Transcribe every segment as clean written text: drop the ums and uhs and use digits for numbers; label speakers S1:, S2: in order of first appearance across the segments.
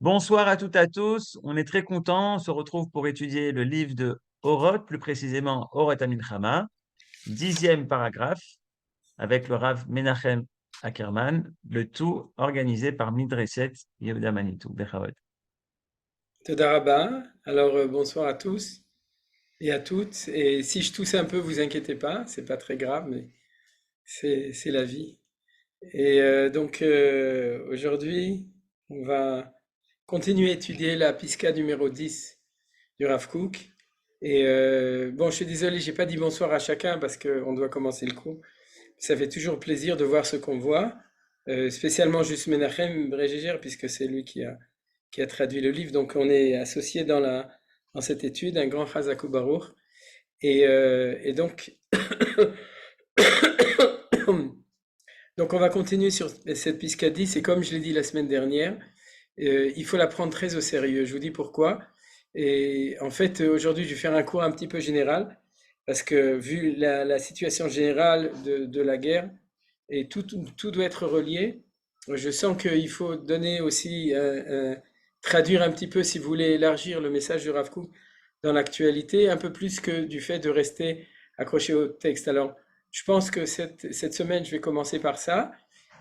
S1: Bonsoir à toutes et à tous. On est très contents. On se retrouve pour étudier le livre de Oroth, plus précisément Oroth Aminchama, 10e paragraphe, avec le Rav Menachem Ackerman, le tout organisé par Midreset Yehuda Manitou. Bechavot.
S2: Toda Rabba. Alors, bonsoir à tous et à toutes. Et si je tousse un peu, vous inquiétez pas, c'est pas très grave, mais c'est la vie. Et aujourd'hui, on va continuer à étudier la Pisca numéro 10 du Rav Kook. Et bon, je suis désolé, j'ai pas dit bonsoir à chacun parce qu'on doit commencer le cours. Ça fait toujours plaisir de voir ce qu'on voit, spécialement juste Menachem Bregeger, puisque c'est lui qui a traduit le livre. Donc on est associé dans cette étude, un grand Chazak Baruch. Et donc, donc on va continuer sur cette Piscadis, et comme je l'ai dit la semaine dernière, il faut la prendre très au sérieux. Je vous dis pourquoi. Et en fait, aujourd'hui, je vais faire un cours un petit peu général, parce que vu la situation générale de la guerre, et tout doit être relié, je sens qu'il faut donner aussi, traduire un petit peu, si vous voulez élargir le message de Rav Kook dans l'actualité, un peu plus que du fait de rester accroché au texte. Alors, je pense que cette semaine, je vais commencer par ça.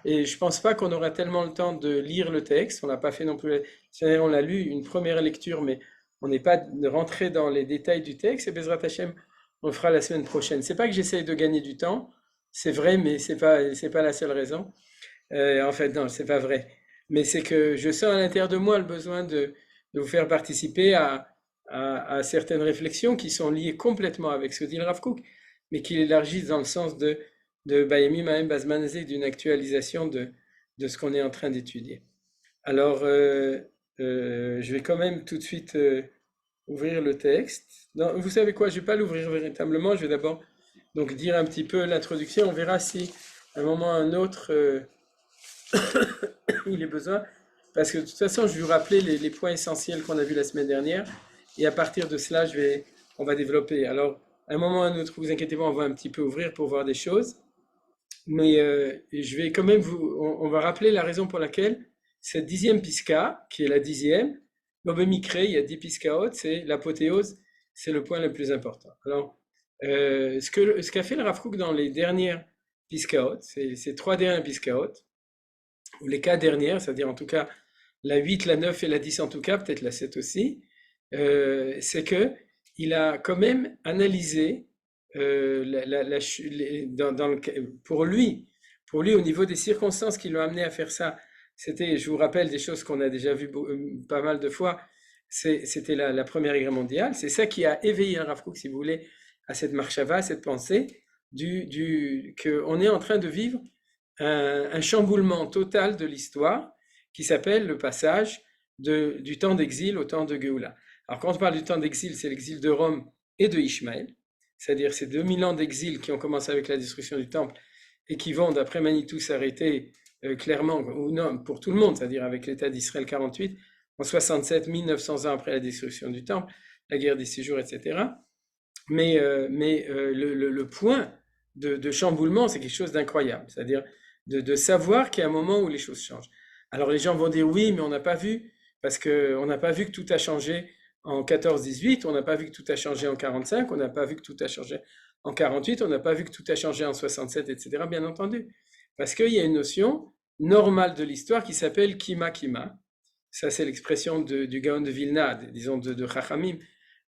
S2: Et je pense pas qu'on aura tellement le temps de lire le texte. On l'a pas fait non plus. On l'a lu une première lecture, mais on n'est pas rentré dans les détails du texte. Et Bezrat Hashem, on le fera la semaine prochaine. C'est pas que j'essaye de gagner du temps, c'est vrai, mais c'est pas la seule raison. En fait, non, c'est pas vrai. Mais c'est que je sens à l'intérieur de moi le besoin de vous faire participer à certaines réflexions qui sont liées complètement avec ce que dit le Rav Kook, mais qui élargissent dans le sens de Bayemi Mahem Bazmanazé, d'une actualisation de ce qu'on est en train d'étudier. Alors, je vais quand même tout de suite ouvrir le texte. Non, vous savez quoi, je ne vais pas l'ouvrir véritablement, je vais d'abord donc dire un petit peu l'introduction. On verra si à un moment ou à un autre il est besoin. Parce que de toute façon, je vais vous rappeler les points essentiels qu'on a vus la semaine dernière. Et à partir de cela, on va développer. Alors, à un moment ou à un autre, vous inquiétez pas, on va un petit peu ouvrir pour voir des choses. Mais je vais quand même on va rappeler la raison pour laquelle cette 10e pisca, qui est la 10e, l'obémicré, il y a 10 piscaot, c'est l'apothéose, c'est le point le plus important. Alors, ce qu'a fait le Rav Kook dans les dernières piscaot, ces trois dernières piscaot, ou les quatre dernières, c'est-à-dire en tout cas la 8, la 9 et la 10 en tout cas, peut-être la 7 aussi, c'est que il a quand même analysé pour lui au niveau des circonstances qui l'ont amené à faire ça. C'était, je vous rappelle, des choses qu'on a déjà vues pas mal de fois. C'était la Première Guerre mondiale. C'est ça qui a éveillé un Rav Kook, si vous voulez, à cette marchava, à cette pensée, qu'on est en train de vivre un chamboulement total de l'histoire qui s'appelle le passage du temps d'exil au temps de Géoula. Alors quand on parle du temps d'exil, c'est l'exil de Rome et de Ishmaël, c'est-à-dire ces 2000 ans d'exil qui ont commencé avec la destruction du temple et qui vont, d'après Manitou, s'arrêter clairement, ou non, pour tout le monde, c'est-à-dire avec l'État d'Israël 48, en 67, 1900 ans après la destruction du temple, la guerre des 6 jours, etc. Le point de chamboulement, c'est quelque chose d'incroyable, c'est-à-dire de savoir qu'il y a un moment où les choses changent. Alors les gens vont dire oui, mais on n'a pas vu, parce qu'on n'a pas vu que tout a changé en 14-18, on n'a pas vu que tout a changé en 45, on n'a pas vu que tout a changé en 48, on n'a pas vu que tout a changé en 67, etc. Bien entendu. Parce qu'il y a une notion normale de l'histoire qui s'appelle Kima Kima. Ça, c'est l'expression du Gaon de Vilna, disons de Chachamim,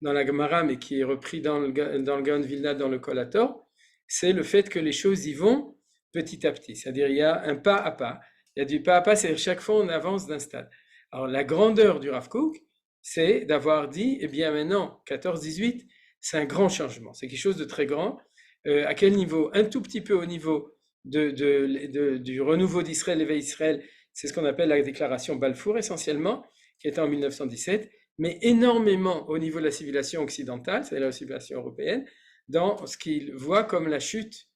S2: dans la Gemara, mais qui est repris dans le Gaon de Vilna, dans le Kolator. C'est le fait que les choses y vont petit à petit. C'est-à-dire, il y a un pas à pas. Il y a du pas à pas, c'est chaque fois on avance d'un stade. Alors, la grandeur du Rav Kook, c'est d'avoir dit, eh bien maintenant, 14-18, c'est un grand changement. C'est quelque chose de très grand. À quel niveau? Un tout petit peu au niveau du renouveau d'Israël, l'éveil d'Israël, c'est ce qu'on appelle la déclaration Balfour essentiellement, qui était en 1917, mais énormément au niveau de la civilisation occidentale, c'est-à-dire la civilisation européenne, dans ce qu'il voit comme la chute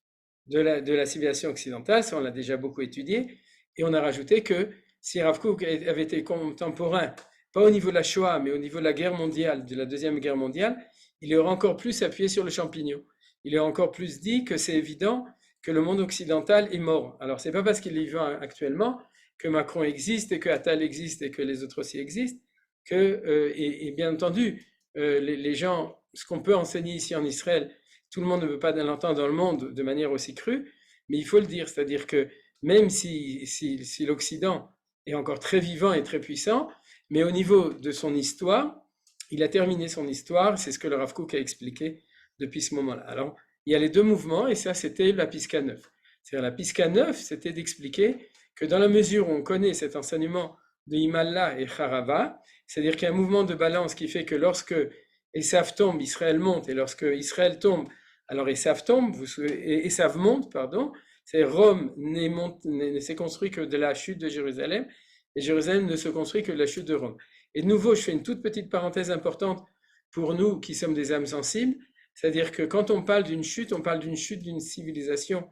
S2: de la civilisation occidentale. Ça, on l'a déjà beaucoup étudié, et on a rajouté que si Rav Kook avait été contemporain, pas au niveau de la Shoah, mais au niveau de la guerre mondiale, de la Deuxième Guerre mondiale, il aurait encore plus appuyé sur le champignon. Il aurait encore plus dit que c'est évident que le monde occidental est mort. Alors, c'est pas parce qu'il est vivant actuellement que Macron existe et que Attal existe et que les autres aussi existent, et bien entendu, les gens, ce qu'on peut enseigner ici en Israël, tout le monde ne veut pas l'entendre dans le monde de manière aussi crue, mais il faut le dire, c'est-à-dire que même si l'Occident est encore très vivant et très puissant, mais au niveau de son histoire, il a terminé son histoire, c'est ce que le Rav Kook a expliqué depuis ce moment-là. Alors, il y a les deux mouvements, et ça, c'était la Pisca 9. C'est-à-dire, la Pisca 9, c'était d'expliquer que dans la mesure où on connaît cet enseignement de Himallah et Harava, c'est-à-dire qu'il y a un mouvement de balance qui fait que lorsque Esav tombe, Israël monte, et lorsque Israël tombe, alors Esav tombe, et Esav monte, pardon, c'est Rome ne s'est construit que de la chute de Jérusalem, et Jérusalem ne se construit que de la chute de Rome. Et de nouveau, je fais une toute petite parenthèse importante pour nous qui sommes des âmes sensibles, c'est-à-dire que quand on parle d'une chute, on parle d'une chute d'une civilisation,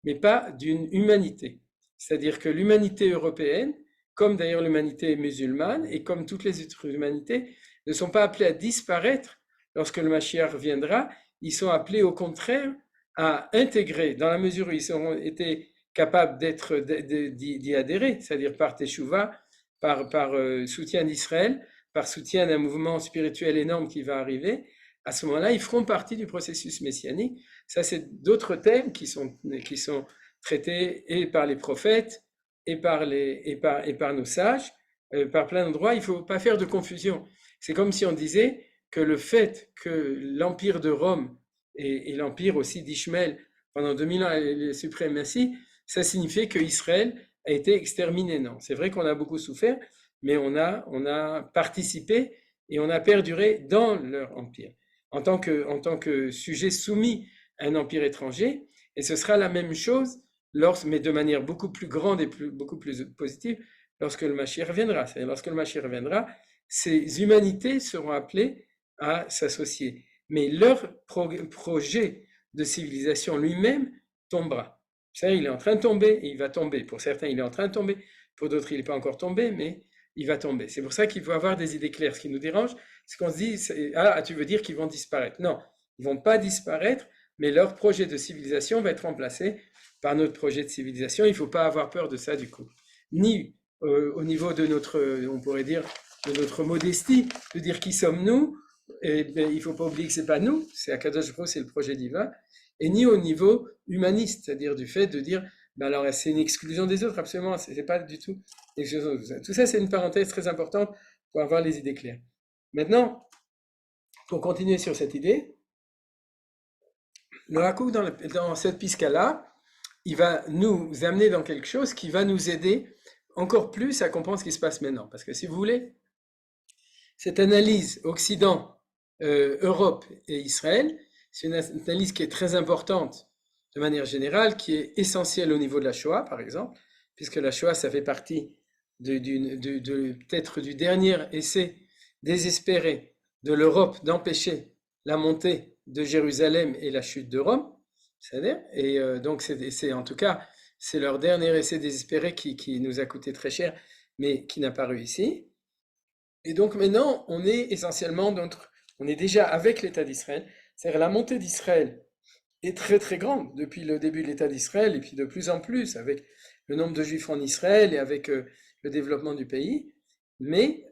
S2: mais pas d'une humanité. C'est-à-dire que l'humanité européenne, comme d'ailleurs l'humanité musulmane et comme toutes les autres humanités, ne sont pas appelées à disparaître lorsque le Mashiach viendra, ils sont appelés au contraire à intégrer, dans la mesure où ils auront été capables d'y adhérer, c'est-à-dire par Teshuvah, par soutien d'Israël, par soutien d'un mouvement spirituel énorme qui va arriver, à ce moment-là, ils feront partie du processus messianique. Ça, c'est d'autres thèmes qui sont traités et par les prophètes et par nos sages, par plein d'endroits. Il ne faut pas faire de confusion. C'est comme si on disait que le fait que l'empire de Rome et l'empire aussi d'Ishmaël pendant 2000 ans, les suprématies, ça signifiait que Israël a été exterminé. Non, c'est vrai qu'on a beaucoup souffert, mais on a participé et on a perduré dans leur empire en tant que sujet soumis à un empire étranger. Et ce sera la même chose, mais de manière beaucoup plus grande et beaucoup plus positive, lorsque le Mashiach reviendra. C'est-à-dire, lorsque le Mashiach reviendra, ces humanités seront appelées à s'associer. Mais leur projet de civilisation lui-même tombera. Ça, il est en train de tomber et il va tomber. Pour certains, il est en train de tomber. Pour d'autres, il n'est pas encore tombé, mais il va tomber. C'est pour ça qu'il faut avoir des idées claires. Ce qui nous dérange, c'est qu'on se dit, ah, tu veux dire qu'ils vont disparaître. Non, ils ne vont pas disparaître, mais leur projet de civilisation va être remplacé par notre projet de civilisation. Il ne faut pas avoir peur de ça, du coup. Ni au niveau de notre, on pourrait dire, de notre modestie, de dire qui sommes-nous, et bien, il ne faut pas oublier que ce n'est pas nous, c'est Akadosh Baruch Hu, c'est le projet divin, et ni au niveau humaniste, c'est-à-dire du fait de dire, ben alors c'est une exclusion des autres, absolument, ce n'est pas du tout l'exclusion des autres. Tout ça, c'est une parenthèse très importante pour avoir les idées claires. Maintenant, pour continuer sur cette idée, le Hakouk, dans cette pisca-là, il va nous amener dans quelque chose qui va nous aider encore plus à comprendre ce qui se passe maintenant. Parce que si vous voulez, cette analyse Occident, Europe et Israël, c'est une analyse qui est très importante de manière générale, qui est essentielle au niveau de la Shoah, par exemple, puisque la Shoah, ça fait partie peut-être du dernier essai désespéré de l'Europe d'empêcher la montée de Jérusalem et la chute de Rome. C'est-à-dire, et donc c'est en tout cas, c'est leur dernier essai désespéré qui nous a coûté très cher, mais qui n'a pas réussi. Et donc maintenant, on est essentiellement, on est déjà avec l'État d'Israël, c'est-à-dire la montée d'Israël est très très grande depuis le début de l'État d'Israël, et puis de plus en plus avec le nombre de Juifs en Israël et avec le développement du pays. Mais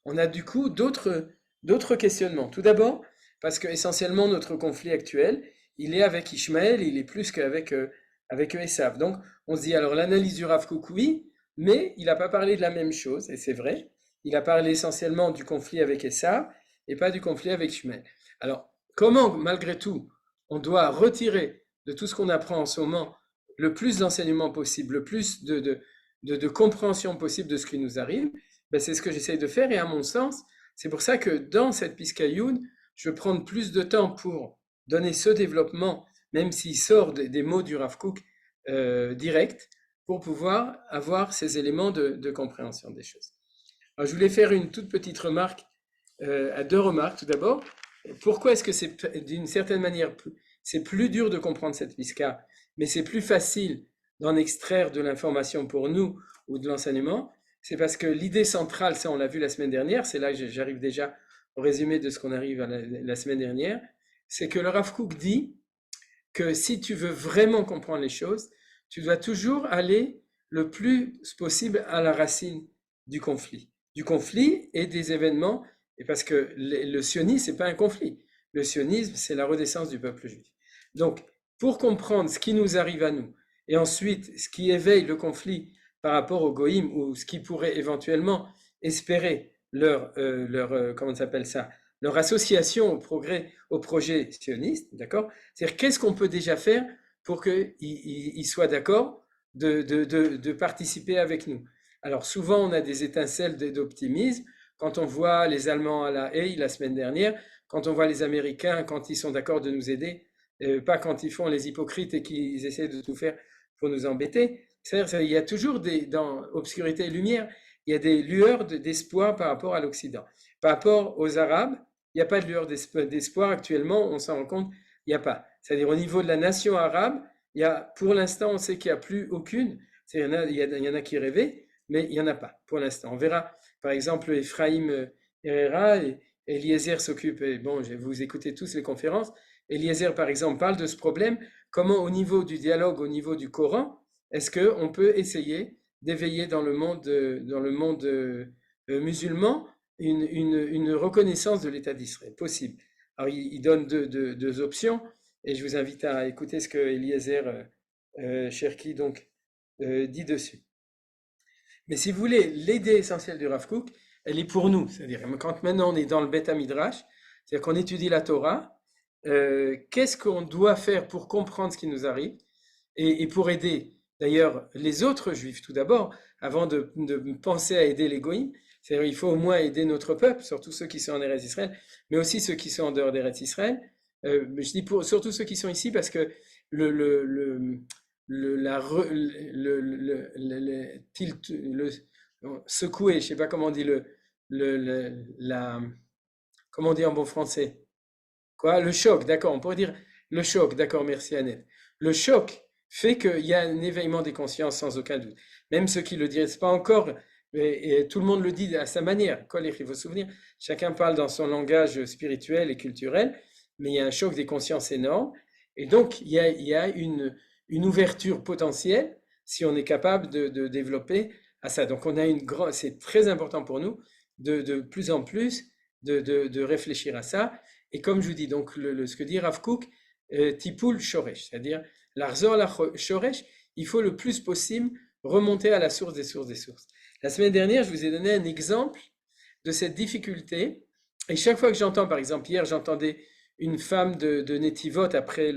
S2: on a du coup d'autres questionnements. Tout d'abord, parce que essentiellement notre conflit actuel, il est avec Ishmaël, il est plus qu'avec avec Esav. Donc on se dit alors l'analyse du Rav Kook, oui, mais il n'a pas parlé de la même chose, et c'est vrai. Il a parlé essentiellement du conflit avec Esav et pas du conflit avec Ishmaël. Alors comment, malgré tout, on doit retirer de tout ce qu'on apprend en ce moment le plus d'enseignements possible, le plus de compréhension possible de ce qui nous arrive, ben c'est ce que j'essaye de faire, et à mon sens, c'est pour ça que dans cette Piskayoun, je vais prendre plus de temps pour donner ce développement, même s'il sort des mots du Rav Kook direct, pour pouvoir avoir ces éléments de compréhension des choses. Alors, je voulais faire une toute petite remarque, à deux remarques. Tout d'abord, pourquoi est-ce que c'est d'une certaine manière, c'est plus dur de comprendre cette Piska, mais c'est plus facile d'en extraire de l'information pour nous ou de l'enseignement? C'est parce que l'idée centrale, ça on l'a vu la semaine dernière, c'est là que j'arrive déjà au résumé de ce qu'on arrive à la semaine dernière, c'est que le Rav Kook dit que si tu veux vraiment comprendre les choses, tu dois toujours aller le plus possible à la racine du conflit et des événements, et parce que le sionisme, c'est pas un conflit. Le sionisme, c'est la renaissance du peuple juif. Donc, pour comprendre ce qui nous arrive à nous, et ensuite ce qui éveille le conflit par rapport aux goïms, ou ce qui pourrait éventuellement espérer comment s'appelle ça, leur association au progrès, au projet sioniste, d'accord? C'est-à-dire, qu'est-ce qu'on peut déjà faire pour qu'ils soient d'accord de participer avec nous? Alors, souvent, on a des étincelles d'optimisme. Quand on voit les Allemands à La Haye la semaine dernière, quand on voit les Américains, quand ils sont d'accord de nous aider, pas quand ils font les hypocrites et qu'ils essaient de tout faire pour nous embêter. C'est-à-dire, il y a toujours dans obscurité et lumière, il y a des lueurs d'espoir par rapport à l'Occident. Par rapport aux Arabes, il n'y a pas de lueur d'espoir actuellement, on s'en rend compte, il n'y a pas. C'est-à-dire au niveau de la nation arabe, pour l'instant, on sait qu'il n'y a plus aucune. Il y en a qui rêvaient, mais il n'y en a pas pour l'instant. On verra, par exemple, Ephraim Herrera et Eliezer s'occupe, bon, vous écoutez tous les conférences, Eliezer, par exemple, parle de ce problème, comment au niveau du dialogue, au niveau du Coran, est-ce qu'on peut essayer d'éveiller dans le monde musulman une reconnaissance de l'État d'Israël possible. Alors, il donne deux options, et je vous invite à écouter ce que Eliezer Cherki donc, dit dessus. Mais si vous voulez, l'idée essentielle du Rav Kook, elle est pour nous. C'est-à-dire, quand maintenant on est dans le Beth Midrash, c'est-à-dire qu'on étudie la Torah, qu'est-ce qu'on doit faire pour comprendre ce qui nous arrive et pour aider d'ailleurs les autres juifs tout d'abord, avant de penser à aider les goïms. C'est-à-dire il faut au moins aider notre peuple, surtout ceux qui sont en Eretz Israël, mais aussi ceux qui sont en dehors d'Eretz Israël. Je dis surtout ceux qui sont ici parce que secouer, je ne sais pas comment on dit comment on dit en bon français. Quoi? Le choc, d'accord, on pourrait dire le choc, d'accord, merci Annette. Le choc fait qu'il y a un éveillement des consciences sans aucun doute. Même ceux qui ne le disent pas encore, et tout le monde le dit à sa manière. Il faut se souvenir, chacun parle dans son langage spirituel et culturel, mais il y a un choc des consciences énorme. Et donc, il y a une ouverture potentielle si on est capable de développer à ça. Donc, c'est très important pour nous de plus en plus de réfléchir à ça. Et comme je vous dis, donc ce que dit Rav Kook, Tipul Shoresh, c'est-à-dire l'Arzor la Shoresh, il faut le plus possible remonter à la source des sources des sources. La semaine dernière, je vous ai donné un exemple de cette difficulté. Et chaque fois que j'entends, par exemple, hier, j'entendais une femme de Netivot après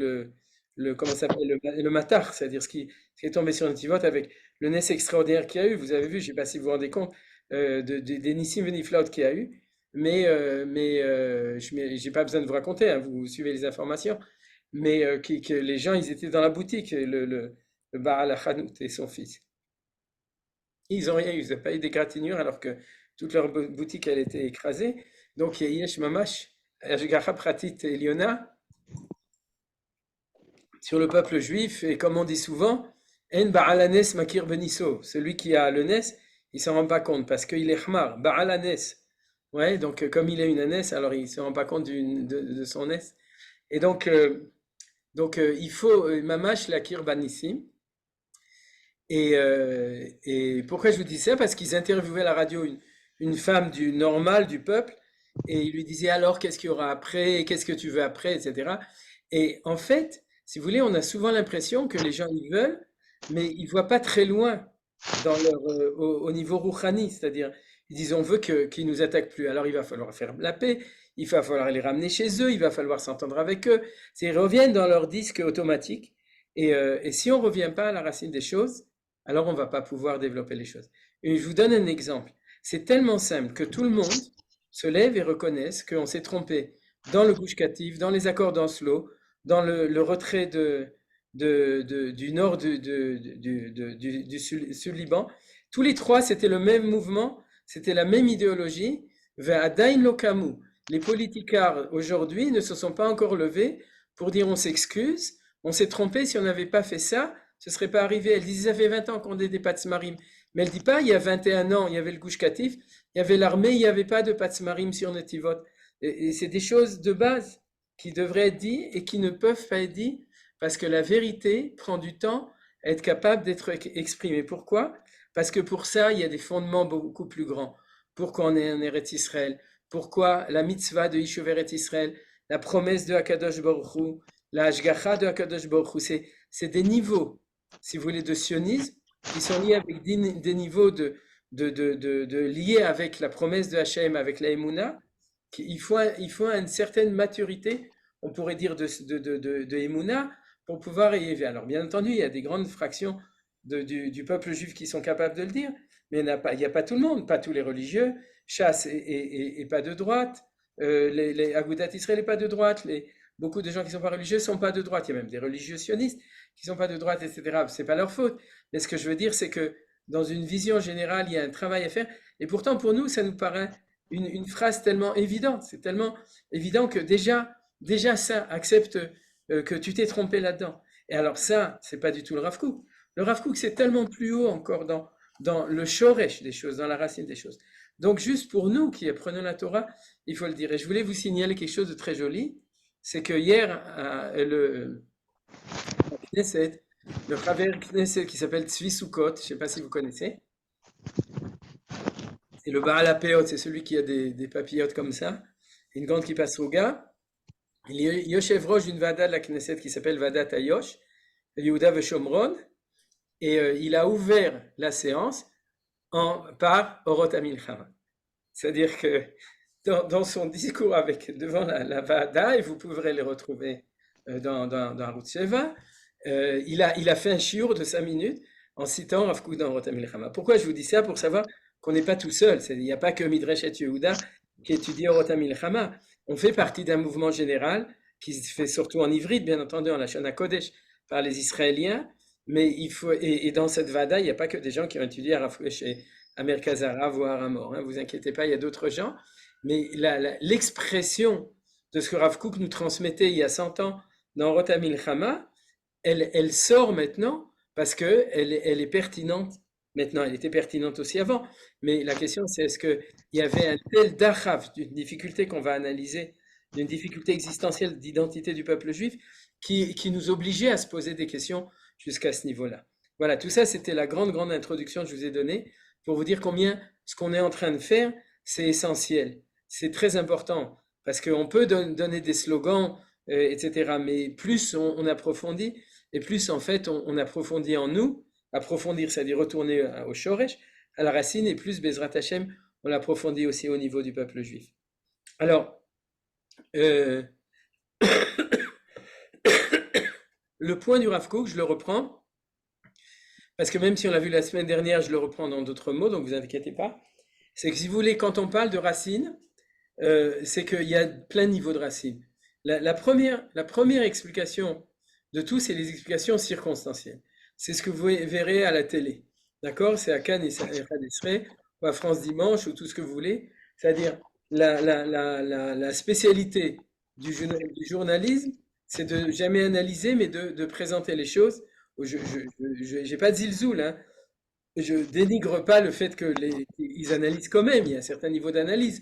S2: comment ça s'appelle, le matar, c'est-à-dire ce qui est tombé sur Netivot avec le Ness extraordinaire qu'il y a eu. Vous avez vu, je ne sais pas si vous vous rendez compte, des Nissim Veniflaut qu'il y a eu. Mais je n'ai pas besoin de vous raconter, hein, vous suivez les informations, mais que les gens, ils étaient dans la boutique, le Baal Hanout et son fils. Ils n'ont rien eu, ils n'ont pas eu d'égratignure alors que toute leur boutique, elle était écrasée. Donc, Yesh Mamash, Ashgacha Pratit Eliona, sur le peuple juif, et comme on dit souvent, En Baalanes Makir Beniso, celui qui a le Nes, il ne s'en rend pas compte parce qu'il est Khmar, Baalanes. Ouais, donc comme il a une ânesse, alors il ne se rend pas compte de son ânesse. Et donc, il faut mamash la kirbanissim. Et pourquoi je vous dis ça? Parce qu'ils interviewaient à la radio une femme du normal du peuple et ils lui disaient alors qu'est-ce qu'il y aura après, qu'est-ce que tu veux après, etc. Et en fait, si vous voulez, on a souvent l'impression que les gens ils veulent, mais ils ne voient pas très loin au niveau rouhani, c'est-à-dire ils disent on veut qu'ils nous attaquent plus, alors il va falloir faire la paix, il va falloir les ramener chez eux, il va falloir s'entendre avec eux. Ils reviennent dans leur disque automatique et si on ne revient pas à la racine des choses, alors on ne va pas pouvoir développer les choses. Et je vous donne un exemple. C'est tellement simple que tout le monde se lève et reconnaisse qu'on s'est trompé dans le Gush Katif, dans les accords d'Oslo, dans le retrait du nord du Sud-Liban. Tous les trois, c'était le même mouvement, c'était la même idéologie. Ve'adain lokamu. Les politicards aujourd'hui ne se sont pas encore levés pour dire on s'excuse, on s'est trompé, si on n'avait pas fait ça, ce ne serait pas arrivé. Elle dit ça fait 20 ans qu'on a des Patzmarim. Mais elle ne dit pas il y a 21 ans, il y avait le Gush Katif, il y avait l'armée, il n'y avait pas de Patzmarim sur Netivot. Et c'est des choses de base qui devraient être dites et qui ne peuvent pas être dites parce que la vérité prend du temps, être capable d'être exprimé. Pourquoi? Parce que pour ça, il y a des fondements beaucoup plus grands. Pourquoi on est en Eretz Israël? Pourquoi la mitzvah de Yishuv Eretz Israël? La promesse de Hakadosh Baruch Hu, la Hashgacha de Hakadosh Baruch Hu, c'est des niveaux, si vous voulez, de sionisme qui sont liés avec des niveaux liés avec la promesse de Hachem, avec la Emouna. Il faut une certaine maturité, on pourrait dire, de Emouna pour pouvoir y arriver. Alors, bien entendu, il y a des grandes fractions du peuple juif qui sont capables de le dire, mais il n'y a pas tout le monde, pas tous les religieux. Chasse et pas de droite. Les Agudat Israël n'est pas de droite. Beaucoup de gens qui ne sont pas religieux ne sont pas de droite. Il y a même des religieux sionistes qui ne sont pas de droite, etc. Ce n'est pas leur faute. Mais ce que je veux dire, c'est que dans une vision générale, il y a un travail à faire. Et pourtant, pour nous, ça nous paraît une phrase tellement évidente. C'est tellement évident que déjà ça, accepte que tu t'es trompé là-dedans. Et alors ça, c'est pas du tout le Rav Kook. Le Rav Kook, c'est tellement plus haut encore dans le shoresh des choses, dans la racine des choses. Donc juste pour nous qui apprenons la Torah, il faut le dire. Et je voulais vous signaler quelque chose de très joli, c'est que hier, le Knesset, le Chaver Knesset qui s'appelle Tzvi Sukkot, je ne sais pas si vous connaissez, et le Baal HaPeot, c'est celui qui a des papillotes comme ça, une grande qui passe au gars. Il y a Yoshev Rosh d'une Vada de la Knesset qui s'appelle Vadat Ayosh, Yehuda Veshomron, et il a ouvert la séance par Orot HaMilchama. C'est-à-dire que dans son discours devant la Vada, et vous pourrez les retrouver dans Arutz Sheva, il a fait un shiur de 5 minutes en citant Rav Kook dans Orot HaMilchama. Pourquoi je vous dis ça? Pour savoir qu'on n'est pas tout seul. Il n'y a pas que Midrash et Yehuda qui étudie Orot HaMilchama. On fait partie d'un mouvement général qui se fait surtout en ivrite, bien entendu, en Lashon HaKodesh, par les Israéliens. Mais et dans cette Vada, il n'y a pas que des gens qui ont étudié chez Merkaz HaRav ou Aramor. Hein, vous inquiétez pas, il y a d'autres gens. Mais l'expression de ce que Rav Kook nous transmettait il y a 100 ans dans Orot HaMilchama, elle sort maintenant parce qu'elle est pertinente. Maintenant, elle était pertinente aussi avant, mais la question c'est est-ce qu'il y avait un tel dachav d'une difficulté qu'on va analyser, d'une difficulté existentielle d'identité du peuple juif, qui nous obligeait à se poser des questions jusqu'à ce niveau-là. Voilà, tout ça c'était la grande introduction que je vous ai donnée pour vous dire combien ce qu'on est en train de faire, c'est essentiel, c'est très important, parce qu'on peut donner des slogans, etc., mais plus on approfondit, et plus en fait on approfondit en nous. Approfondir, c'est-à-dire retourner au Shoresh, à la racine, et plus Bezrat Hashem, on l'approfondit aussi au niveau du peuple juif. Alors, le point du Rav Kook, je le reprends, parce que même si on l'a vu la semaine dernière, je le reprends dans d'autres mots, donc vous inquiétez pas. C'est que si vous voulez, quand on parle de racines, c'est qu'il y a plein de niveaux de racines. La première explication de tout, c'est les explications circonstancielles. C'est ce que vous verrez à la télé. D'accord? C'est à Cannes et Israël, ou à France Dimanche, ou tout ce que vous voulez. C'est-à-dire, la spécialité du journalisme, c'est de jamais analyser, mais de présenter les choses. Je n'ai pas de zilzoul, hein. Je dénigre pas le fait qu'ils analysent quand même, il y a un certain niveau d'analyse.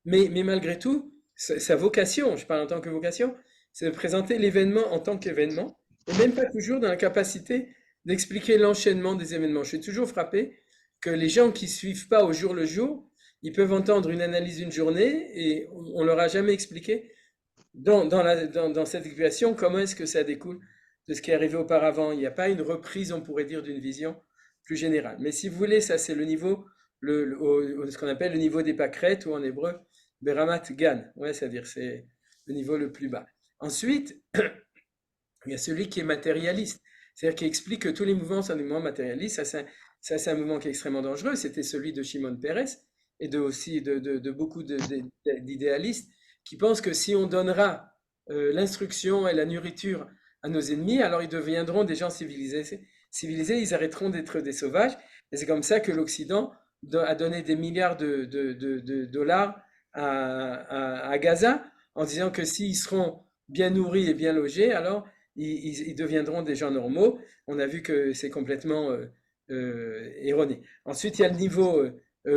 S2: Mais malgré tout, sa vocation, je parle en tant que vocation, c'est de présenter l'événement en tant qu'événement, et même pas toujours dans la capacité d'expliquer l'enchaînement des événements. Je suis toujours frappé que les gens qui ne suivent pas au jour le jour, ils peuvent entendre une analyse d'une journée et on leur a jamais expliqué dans cette explication comment est-ce que ça découle de ce qui est arrivé auparavant. Il n'y a pas une reprise, on pourrait dire, d'une vision plus générale. Mais si vous voulez, ça c'est le niveau, ce qu'on appelle le niveau des pâquerettes, ou en hébreu, Beramat Gan. Ouais, c'est-à-dire c'est le niveau le plus bas. Ensuite, il y a celui qui est matérialiste. C'est-à-dire qui explique que tous les mouvements sont des mouvements matérialistes. Ça, c'est un mouvement qui est extrêmement dangereux. C'était celui de Shimon Peres et aussi de beaucoup d'idéalistes qui pensent que si on donnera l'instruction et la nourriture à nos ennemis, alors ils deviendront des gens civilisés. Ils arrêteront d'être des sauvages. Et c'est comme ça que l'Occident a donné des milliards de dollars à Gaza en disant que s'ils seront bien nourris et bien logés, alors ils deviendront des gens normaux. On a vu que c'est complètement erroné. Ensuite, il y a le niveau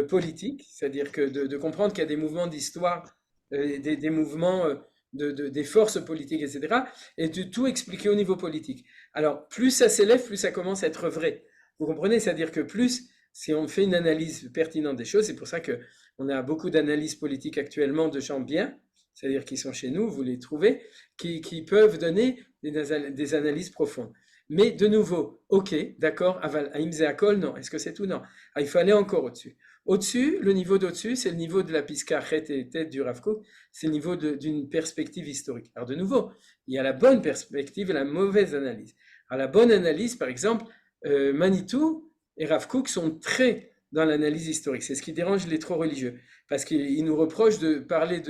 S2: politique, c'est-à-dire que de comprendre qu'il y a des mouvements d'histoire, des mouvements des forces politiques, etc., et de tout expliquer au niveau politique. Alors, plus ça s'élève, plus ça commence à être vrai. Vous comprenez? C'est-à-dire que plus, si on fait une analyse pertinente des choses, c'est pour ça que on a beaucoup d'analyses politiques actuellement de gens bien, c'est-à-dire qui sont chez nous, vous les trouvez, qui peuvent donner des analyses profondes. Mais de nouveau, ok, d'accord, aval, aïm akol, non. Est-ce que c'est tout? Non. Ah, il faut aller encore au-dessus. Au-dessus, le niveau d'au-dessus, c'est le niveau de la Piska Chet et Tête du Rav Kook, c'est le niveau d'une perspective historique. Alors de nouveau, il y a la bonne perspective et la mauvaise analyse. Alors la bonne analyse, par exemple, Manitou et Rav Kook sont très dans l'analyse historique. C'est ce qui dérange les trop religieux, parce qu'ils nous reprochent de parler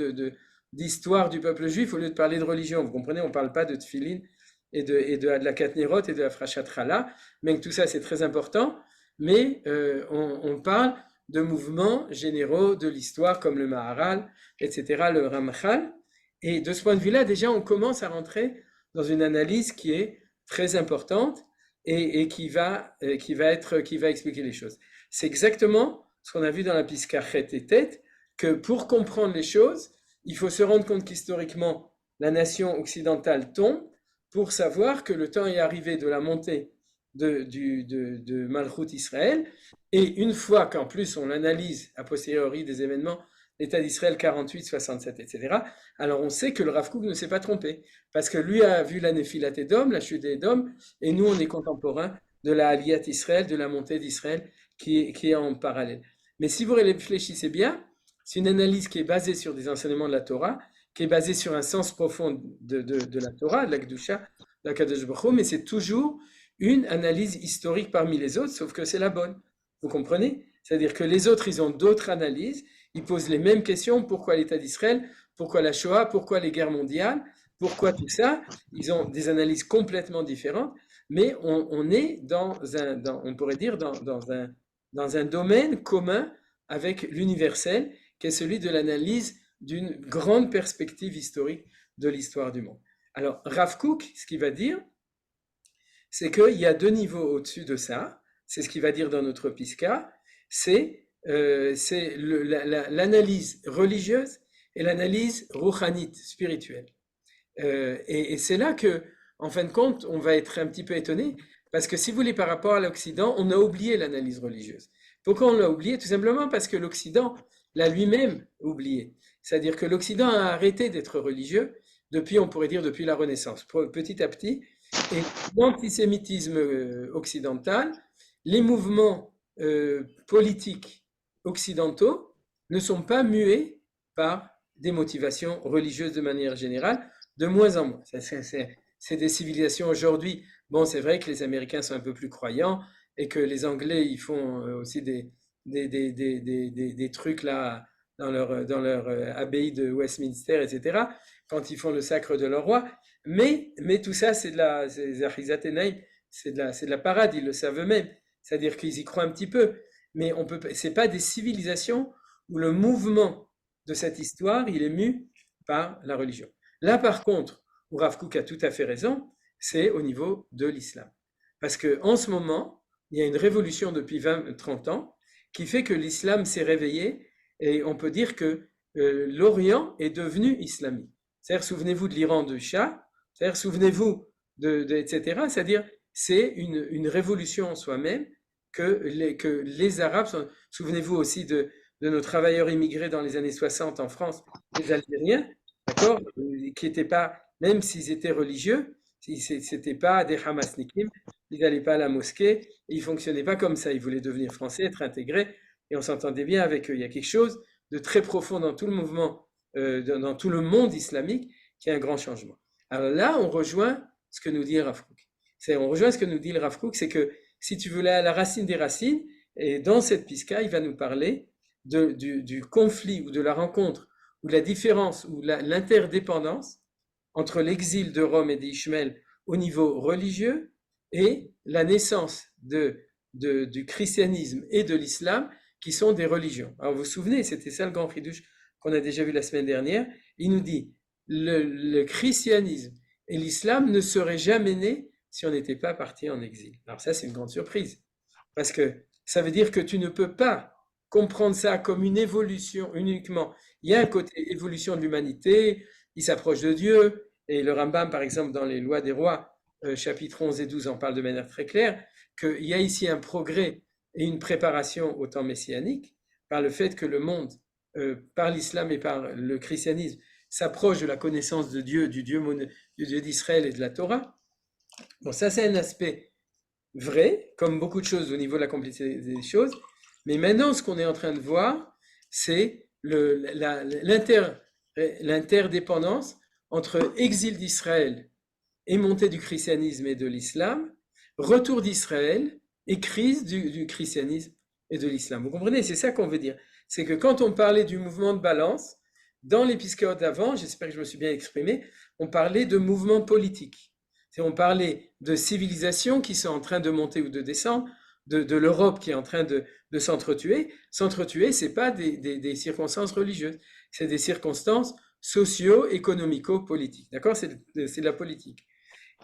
S2: d'histoire du peuple juif au lieu de parler de religion. Vous comprenez, on ne parle pas de Tfilin et de la Katnerot et de la Frachat Chala, même que tout ça c'est très important, mais on parle de mouvements généraux de l'histoire comme le Maharal, etc., le Ramchal. Et de ce point de vue-là, déjà, on commence à rentrer dans une analyse qui est très importante et qui va expliquer les choses. C'est exactement ce qu'on a vu dans la Piska Chet et Tet, que pour comprendre les choses, il faut se rendre compte qu'historiquement, la nation occidentale tombe pour savoir que le temps est arrivé de la montée de Malchut Israël. Et une fois qu'en plus on analyse a posteriori des événements, l'État d'Israël 48, 67, etc., alors on sait que le Rav Kook ne s'est pas trompé, parce que lui a vu la Néphilat Édom, la chute d'Édom, et nous on est contemporains de la Aliyat Israël, de la montée d'Israël qui est en parallèle. Mais si vous réfléchissez bien, c'est une analyse qui est basée sur des enseignements de la Torah, qui est basée sur un sens profond de la Torah, de la Kedusha, de la Kadosh Baruch Hu, mais c'est toujours une analyse historique parmi les autres, sauf que c'est la bonne. Vous comprenez? C'est-à-dire que les autres, ils ont d'autres analyses, ils posent les mêmes questions, pourquoi l'État d'Israël, pourquoi la Shoah, pourquoi les guerres mondiales, pourquoi tout ça, ils ont des analyses complètement différentes, mais on est on pourrait dire, dans un domaine commun avec l'universel, qui est celui de l'analyse d'une grande perspective historique de l'histoire du monde. Alors, Rav Kook, ce qu'il va dire, c'est qu'il y a deux niveaux au-dessus de ça, c'est ce qu'il va dire dans notre Piska, c'est l'analyse religieuse et l'analyse rouchanite, spirituelle. Et c'est là que, en fin de compte, on va être un petit peu étonné, parce que si vous voulez, par rapport à l'Occident, on a oublié l'analyse religieuse. Pourquoi on l'a oublié? Tout simplement parce que l'Occident l'a lui-même oublié. C'est-à-dire que l'Occident a arrêté d'être religieux depuis, on pourrait dire, depuis la Renaissance, petit à petit. Et l'antisémitisme occidental, les mouvements politiques occidentaux ne sont pas mués par des motivations religieuses de manière générale, de moins en moins. C'est des civilisations aujourd'hui. Bon, c'est vrai que les Américains sont un peu plus croyants et que les Anglais, ils font aussi des trucs là dans leur abbaye de Westminster, etc., quand ils font le sacre de leur roi. Mais tout ça, c'est de la parade, ils le savent eux-mêmes. C'est-à-dire qu'ils y croient un petit peu. Mais c'est pas des civilisations où le mouvement de cette histoire, il est mu par la religion. Là, par contre, où Rav Kook a tout à fait raison, c'est au niveau de l'islam. Parce qu'en ce moment, il y a une révolution depuis 20-30 ans qui fait que l'islam s'est réveillé et on peut dire que l'Orient est devenu islamique. C'est-à-dire, souvenez-vous de l'Iran de Shah, c'est-à-dire, souvenez-vous etc. C'est-à-dire, c'est une révolution en soi-même que les Arabes sont. Souvenez-vous aussi de nos travailleurs immigrés dans les années 60 en France, les Algériens, d'accord, qui n'étaient pas, même s'ils étaient religieux, c'était pas des Hamasnikim, ils n'allaient pas à la mosquée, ils ne fonctionnaient pas comme ça, ils voulaient devenir français, être intégrés, et on s'entendait bien avec eux. Il y a quelque chose de très profond dans tout le mouvement, dans tout le monde islamique, qui est un grand changement. Alors là, on rejoint ce que nous dit Rav Kook. On rejoint ce que nous dit le Rav Kook, c'est que si tu veux aller à la racine des racines, et dans cette piska, il va nous parler du conflit ou de la rencontre, ou de la différence, ou l'interdépendance entre l'exil de Rome et d'Ishmaël au niveau religieux et la naissance du christianisme et de l'islam qui sont des religions. Alors vous vous souvenez, c'était ça le grand chidouche qu'on a déjà vu la semaine dernière. Il nous dit, le christianisme et l'islam ne seraient jamais nés si on n'était pas parti en exil. Alors ça, c'est une grande surprise, parce que ça veut dire que tu ne peux pas comprendre ça comme une évolution uniquement. Il y a un côté évolution de l'humanité, il s'approche de Dieu. Et le Rambam, par exemple, dans les Lois des Rois, chapitres 11 et 12, en parle de manière très claire, qu'il y a ici un progrès et une préparation au temps messianique par le fait que le monde, par l'islam et par le christianisme, s'approche de la connaissance de Dieu, du Dieu d'Israël et de la Torah. Bon, ça c'est un aspect vrai, comme beaucoup de choses au niveau de la complexité des choses. Mais maintenant, ce qu'on est en train de voir, c'est l'interdépendance entre exil d'Israël et montée du christianisme et de l'islam, retour d'Israël et crise du christianisme et de l'islam. Vous comprenez? C'est ça qu'on veut dire. C'est que quand on parlait du mouvement de balance, dans l'épiscope d'avant, j'espère que je me suis bien exprimé, on parlait de mouvement politique. On parlait de civilisations qui sont en train de monter ou de descendre, de l'Europe qui est en train de s'entretuer. S'entretuer, ce n'est pas des circonstances religieuses, c'est des circonstances socio-économico-politiques. D'accord? C'est de la politique.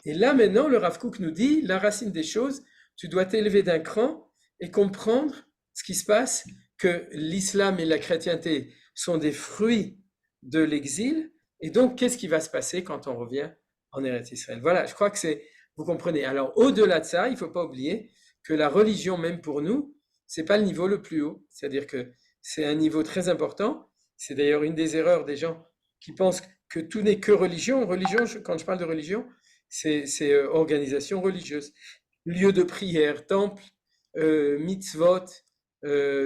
S2: Et là, maintenant, le Rav Kook nous dit, la racine des choses, tu dois t'élever d'un cran et comprendre ce qui se passe, que l'islam et la chrétienté sont des fruits de l'exil. Et donc, qu'est-ce qui va se passer quand on revient en Eretz Israël? Voilà, je crois que vous comprenez. Alors, au-delà de ça, il ne faut pas oublier que la religion, même pour nous, c'est pas le niveau le plus haut. C'est-à-dire que c'est un niveau très important. C'est d'ailleurs une des erreurs des gens qui pensent que tout n'est que religion. Religion, quand je parle de religion, c'est organisation religieuse. Lieu de prière, temple, mitzvot,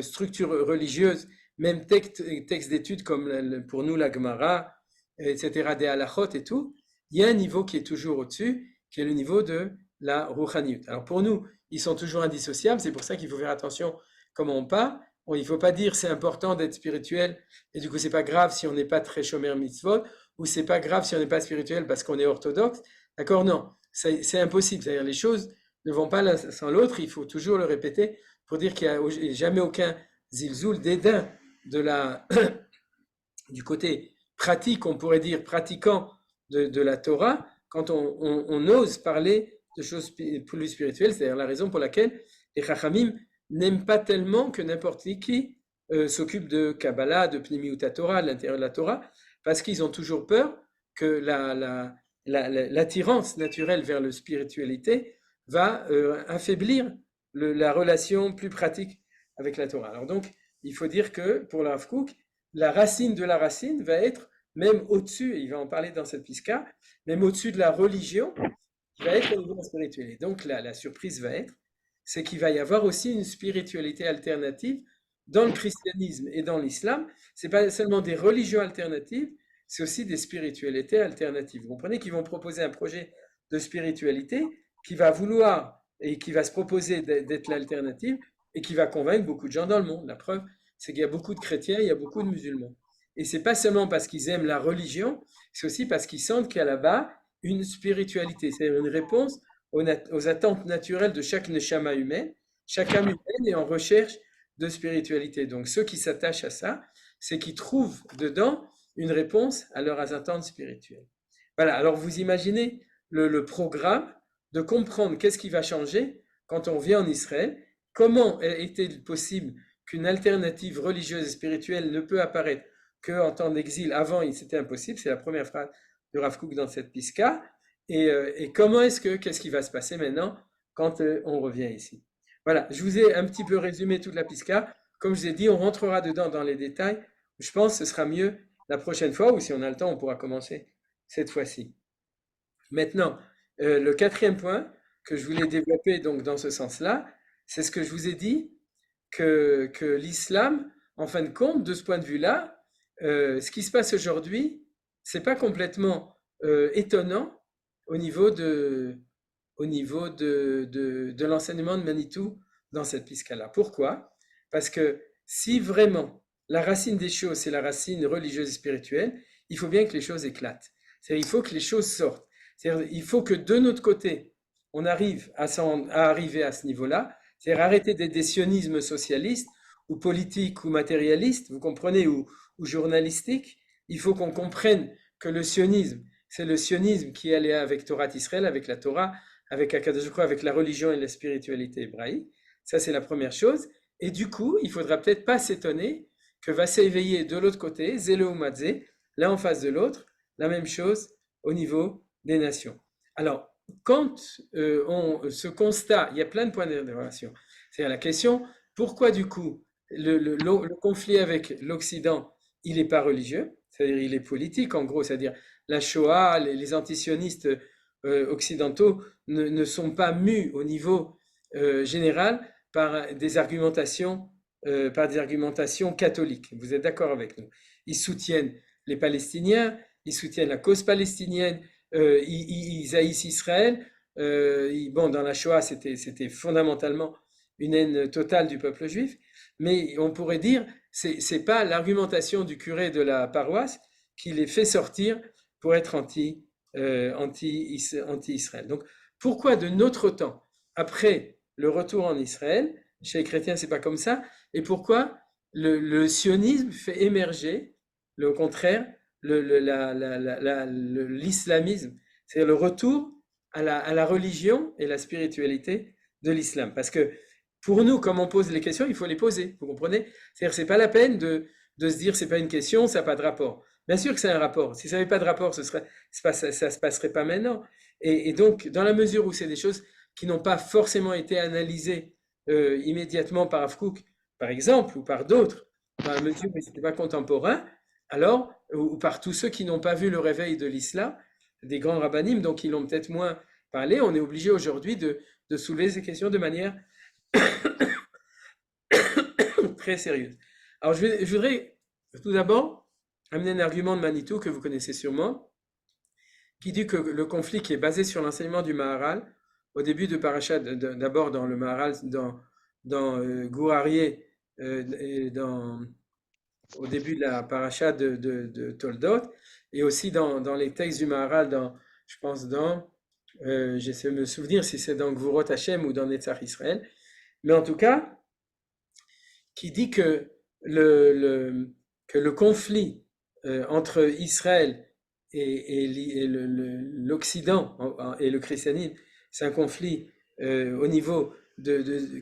S2: structure religieuse, même texte d'études comme pour nous la Gemara, etc., des halachot et tout. Il y a un niveau qui est toujours au-dessus, qui est le niveau de la Rouhaniyut. Alors pour nous, ils sont toujours indissociables, c'est pour ça qu'il faut faire attention comment on parle. Bon, il ne faut pas dire c'est important d'être spirituel et du coup c'est pas grave si on n'est pas très shomer mitzvot ou c'est pas grave si on n'est pas spirituel parce qu'on est orthodoxe. D'accord? Non, c'est impossible. C'est-à-dire les choses ne vont pas l'un sans l'autre. Il faut toujours le répéter pour dire qu'il n'y a jamais aucun zilzoul, dédain du côté pratique, on pourrait dire pratiquant de la Torah, quand on ose parler de choses plus spirituelles, c'est-à-dire la raison pour laquelle les Chachamim n'aiment pas tellement que n'importe qui s'occupe de Kabbalah, de Pnimiut Torah, de l'intérieur de la Torah, parce qu'ils ont toujours peur que l'attirance naturelle vers la spiritualité va affaiblir la relation plus pratique avec la Torah. Alors donc, il faut dire que pour le Rav Kook, la racine de la racine va être même au-dessus, et il va en parler dans cette pisca, même au-dessus de la religion, qui va être au niveau spirituel. Et donc la surprise va être, c'est qu'il va y avoir aussi une spiritualité alternative dans le christianisme et dans l'islam. Ce n'est pas seulement des religions alternatives, c'est aussi des spiritualités alternatives. Vous comprenez qu'ils vont proposer un projet de spiritualité qui va vouloir et qui va se proposer d'être l'alternative et qui va convaincre beaucoup de gens dans le monde. La preuve, c'est qu'il y a beaucoup de chrétiens, il y a beaucoup de musulmans. Et c'est pas seulement parce qu'ils aiment la religion, c'est aussi parce qu'ils sentent qu'il y a là-bas une spiritualité, c'est-à-dire une réponse aux attentes naturelles de chaque neshama humaine. Chaque âme humaine est en recherche de spiritualité. Donc ceux qui s'attachent à ça, c'est qu'ils trouvent dedans une réponse à leurs attentes spirituelles. Voilà, alors vous imaginez le programme de comprendre qu'est-ce qui va changer quand on vient en Israël, comment est-il possible qu'une alternative religieuse et spirituelle ne peut apparaître qu'en temps d'exil. Avant, c'était impossible. C'est la première phrase de Rav Kook dans cette pisca. Et comment qu'est-ce qui va se passer maintenant quand on revient ici? Voilà, je vous ai un petit peu résumé toute la pisca. Comme je vous ai dit, on rentrera dedans dans les détails. Je pense que ce sera mieux la prochaine fois, ou si on a le temps, on pourra commencer cette fois-ci. Maintenant, le quatrième point que je voulais développer donc dans ce sens-là, c'est ce que je vous ai dit, que l'islam, en fin de compte, de ce point de vue-là, ce qui se passe aujourd'hui, c'est pas complètement étonnant au niveau de l'enseignement de Manitou dans cette pisca-là. Pourquoi? Parce que si vraiment la racine des choses, c'est la racine religieuse et spirituelle, il faut bien que les choses éclatent. C'est-à-dire il faut que les choses sortent. C'est-à-dire il faut que de notre côté, on arrive à arriver à ce niveau-là, c'est-à-dire arrêter des sionismes socialistes ou politiques ou matérialistes, vous comprenez, ou journalistiques. Il faut qu'on comprenne que le sionisme, c'est le sionisme qui allait avec Torah Israël, avec la Torah, avec Akadosh Baruch Hu, avec la religion et la spiritualité hébraïque. Ça, c'est la première chose. Et du coup, il faudra peut-être pas s'étonner que va s'éveiller de l'autre côté, Zélo Madze, l'un en face de l'autre, la même chose au niveau des nations. Alors, quand ce constat, il y a plein de points d'interrogation. C'est la question, pourquoi du coup le conflit avec l'Occident, il n'est pas religieux, c'est-à-dire il est politique en gros, c'est-à-dire la Shoah, les antisionistes occidentaux ne sont pas mus au niveau général par des argumentations catholiques. Vous êtes d'accord avec nous? Ils soutiennent les Palestiniens, ils soutiennent la cause palestinienne, ils haïssent Israël. Bon, dans la Shoah, c'était fondamentalement une haine totale du peuple juif, mais on pourrait dire c'est pas l'argumentation du curé de la paroisse qui les fait sortir pour être anti-Israël. Donc, pourquoi de notre temps, après le retour en Israël, chez les chrétiens, c'est pas comme ça, et pourquoi le sionisme fait émerger, au contraire, l'islamisme, c'est-à-dire le retour à la religion et la spiritualité de l'islam. Parce que pour nous, comme on pose les questions, il faut les poser, vous comprenez? C'est-à-dire c'est pas la peine de se dire c'est pas une question, ça n'a pas de rapport. Bien sûr que c'est un rapport. Si ça n'avait pas de rapport, ça se passerait pas maintenant. Et donc, dans la mesure où c'est des choses qui n'ont pas forcément été analysées immédiatement par Rav Kook, par exemple, ou par d'autres, dans la mesure où ce n'était pas contemporain, alors, ou par tous ceux qui n'ont pas vu le réveil de l'islam, des grands rabbinim, donc ils l'ont peut-être moins parlé, on est obligé aujourd'hui de soulever ces questions de manière très sérieuse. Alors, je voudrais tout d'abord amener un argument de Manitou que vous connaissez sûrement, qui dit que le conflit qui est basé sur l'enseignement du Maharal, au début de Parashat, d'abord dans le Maharal, dans Gourarié, et au début de la Parashat de Toldot, et aussi dans les textes du Maharal, je pense j'essaie de me souvenir si c'est dans Gvurot Hashem ou dans Netzach Israël, mais en tout cas, qui dit que le conflit entre Israël et l'Occident et le christianisme, c'est un conflit au niveau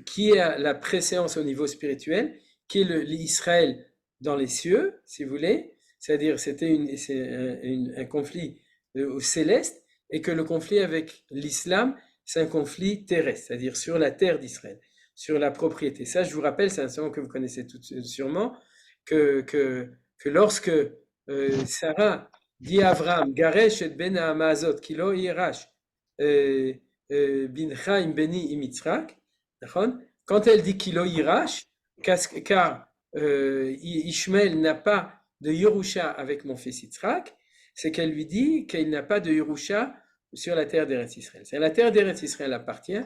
S2: qui a la préséance au niveau spirituel, qui est l'Israël dans les cieux, si vous voulez, c'est-à-dire c'est un conflit céleste, et que le conflit avec l'islam, c'est un conflit terrestre, c'est-à-dire sur la terre d'Israël, sur la propriété. Ça, je vous rappelle, c'est un enseignement que vous connaissez sûrement, que lorsque Sarah dit à Avram, Garesh et ben Amazot, kilo yirash, bin Chaim beni imitzrak, quand elle dit kilo yirash, car Ishmael n'a pas de Yerusha avec mon fils Yitzhak, c'est qu'elle lui dit qu'il n'a pas de Yerusha sur la terre d'Eretz Israël. C'est la terre d'Eretz Israël appartient,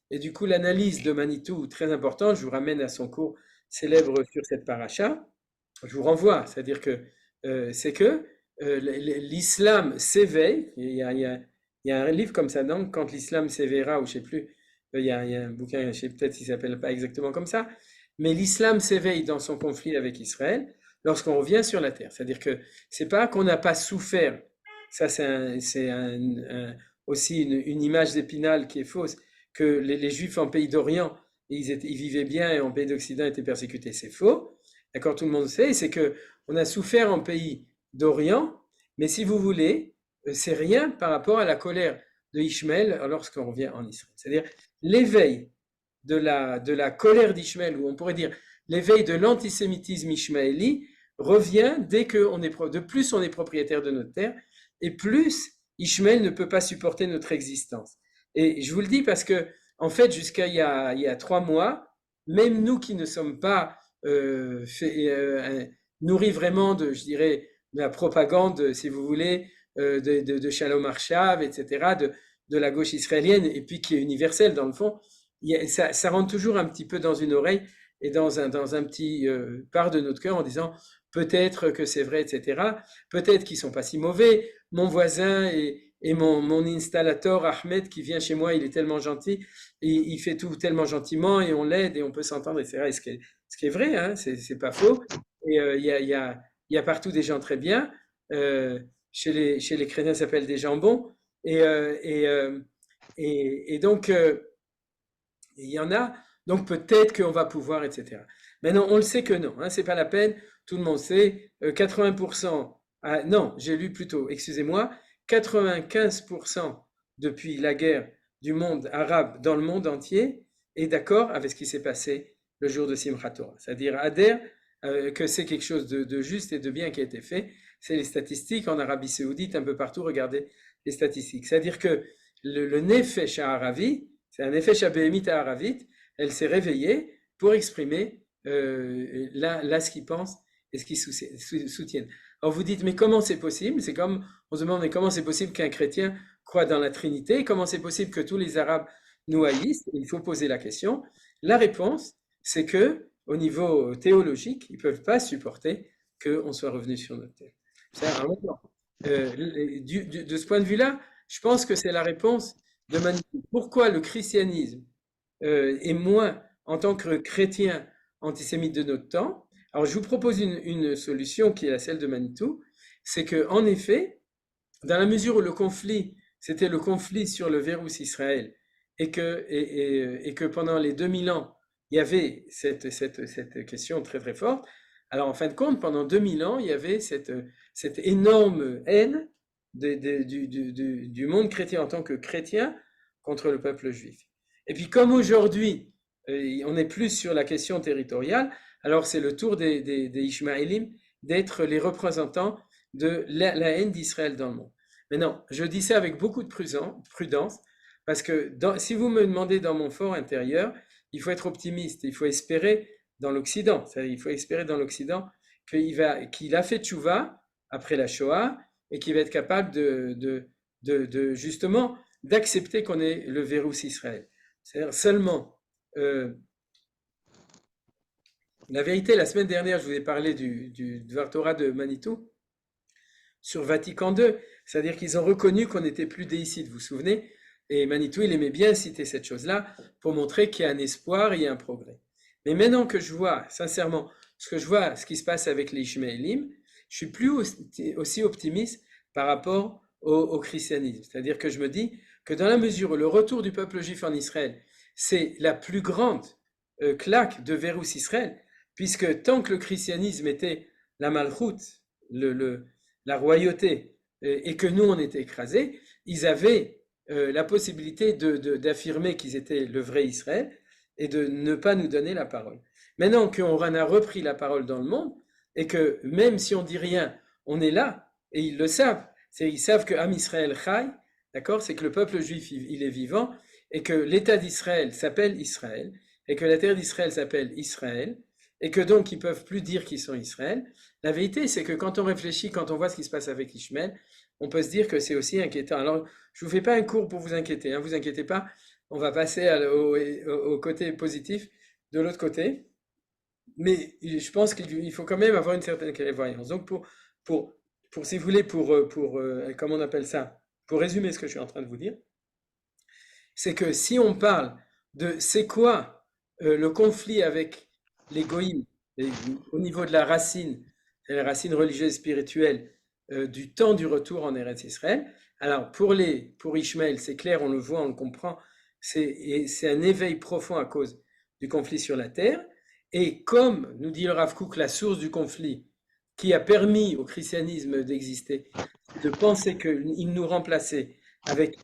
S2: et du coup l'analyse de Manitou, très importante, je vous ramène à son cours célèbre sur cette paracha, je vous renvoie, c'est-à-dire que c'est que l'islam s'éveille, il y a un livre comme ça, donc, quand l'islam s'éveillera, ou je ne sais plus, il y a un bouquin, je ne sais peut-être s'il ne s'appelle pas exactement comme ça, mais l'islam s'éveille dans son conflit avec Israël lorsqu'on revient sur la terre. C'est-à-dire que c'est pas qu'on n'a pas souffert, ça c'est aussi une image d'Épinal qui est fausse, que les Juifs en pays d'Orient, ils vivaient bien et en pays d'Occident étaient persécutés, c'est faux. D'accord, tout le monde sait, c'est que on a souffert en pays d'Orient, mais si vous voulez, c'est rien par rapport à la colère de Ishmaël lorsqu'on revient en Israël. C'est-à-dire l'éveil de la colère d'Ishmaël, ou on pourrait dire l'éveil de l'antisémitisme ishmaéli, revient dès que de plus on est propriétaire de notre terre, et plus Ishmaël ne peut pas supporter notre existence. Et je vous le dis parce que, en fait, jusqu'à il y a 3 mois, même nous qui ne sommes pas nourris vraiment je dirais, de la propagande, si vous voulez, de Shalom Arshav, etc., de la gauche israélienne, et puis qui est universelle dans le fond, ça rentre toujours un petit peu dans une oreille et dans un petit part de notre cœur en disant peut-être que c'est vrai, etc. Peut-être qu'ils sont pas si mauvais. Mon voisin et mon installateur Ahmed qui vient chez moi, il est tellement gentil, il fait tout tellement gentiment et on l'aide et on peut s'entendre, etc. Et ce qui est vrai, hein, c'est pas faux. Et il y a partout des gens très bien. Chez les chrétiens, ça s'appelle des jambons. Et donc, il y en a, donc peut-être qu'on va pouvoir, etc. Maintenant, on le sait que non, hein, c'est pas la peine, tout le monde sait, 80% Ah, non, j'ai lu plutôt, excusez-moi, 95% depuis la guerre du monde arabe dans le monde entier est d'accord avec ce qui s'est passé le jour de Simchat Torah. C'est-à-dire adhère que c'est quelque chose de juste et de bien qui a été fait. C'est les statistiques en Arabie Saoudite, un peu partout, regardez les statistiques. C'est-à-dire que le Nefesh Ha'aravi, c'est un Nefesh Abéhémite Ha'aravite, elle s'est réveillée pour exprimer là ce qu'ils pensent et ce qu'ils soutiennent. Alors vous dites, mais comment c'est possible? C'est comme, on se demande, mais comment c'est possible qu'un chrétien croit dans la Trinité? Comment c'est possible que tous les Arabes nous haïssent? Il faut poser la question. La réponse, c'est que, au niveau théologique, ils ne peuvent pas supporter qu'on soit revenu sur notre terre. C'est un moment. De ce point de vue-là, je pense que c'est la réponse de Manitou. Pourquoi le christianisme est moins, en tant que chrétien antisémite de notre temps? Alors, je vous propose une solution qui est la celle de Manitou, c'est que, en effet, dans la mesure où le conflit, c'était le conflit sur le Vérus Israël, et que pendant les 2000 ans, il y avait cette question très très forte, alors en fin de compte, pendant 2000 ans, il y avait cette énorme haine du monde chrétien en tant que chrétien contre le peuple juif. Et puis comme aujourd'hui, on est plus sur la question territoriale, alors c'est le tour des Ishmaélim d'être les représentants de la haine d'Israël dans le monde. Mais non, je dis ça avec beaucoup de prudence, parce que si vous me demandez dans mon fort intérieur, il faut être optimiste, il faut espérer dans l'Occident, c'est-à-dire il faut espérer dans l'Occident qu'il a fait tchouva après la Shoah et qu'il va être capable justement d'accepter qu'on est le Vérus Israël. C'est-à-dire seulement, la vérité, la semaine dernière, je vous ai parlé du Dvar Torah de Manitou sur Vatican II, c'est-à-dire qu'ils ont reconnu qu'on n'était plus déicide, vous vous souvenez? Et Manitou, il aimait bien citer cette chose-là pour montrer qu'il y a un espoir, il y a un progrès. Mais maintenant que je vois, sincèrement, ce qui se passe avec les Ishmaélim, je suis plus aussi optimiste par rapport au christianisme. C'est-à-dire que je me dis que dans la mesure où le retour du peuple juif en Israël, c'est la plus grande claque de Vérus Israël, puisque tant que le christianisme était la malchoute, la royauté, et que nous on était écrasés, ils avaient la possibilité d'affirmer qu'ils étaient le vrai Israël et de ne pas nous donner la parole. Maintenant qu'on a repris la parole dans le monde, et que même si on dit rien, on est là, et ils le savent. Ils savent que Am Israël Chai, d'accord, c'est que le peuple juif, il est vivant, et que l'État d'Israël s'appelle Israël, et que la terre d'Israël s'appelle Israël, et que donc ils ne peuvent plus dire qu'ils sont Israël. La vérité, c'est que quand on réfléchit, quand on voit ce qui se passe avec Ishmael, on peut se dire que c'est aussi inquiétant. Alors, je ne vous fais pas un cours pour vous inquiéter, hein, vous inquiétez pas, on va passer au côté positif de l'autre côté. Mais je pense qu'il faut quand même avoir une certaine clairvoyance. Donc, si vous voulez, comment on appelle ça? Pour résumer ce que je suis en train de vous dire, c'est que si on parle de c'est quoi le conflit avec les goïms au niveau de la racine religieuse spirituelle du temps du retour en Eretz Israël, alors pour Ishmaël, c'est clair, on le voit, on le comprend, c'est un éveil profond à cause du conflit sur la terre. Et comme nous dit le Rav Kook, la source du conflit qui a permis au christianisme d'exister, de penser qu'il nous remplaçait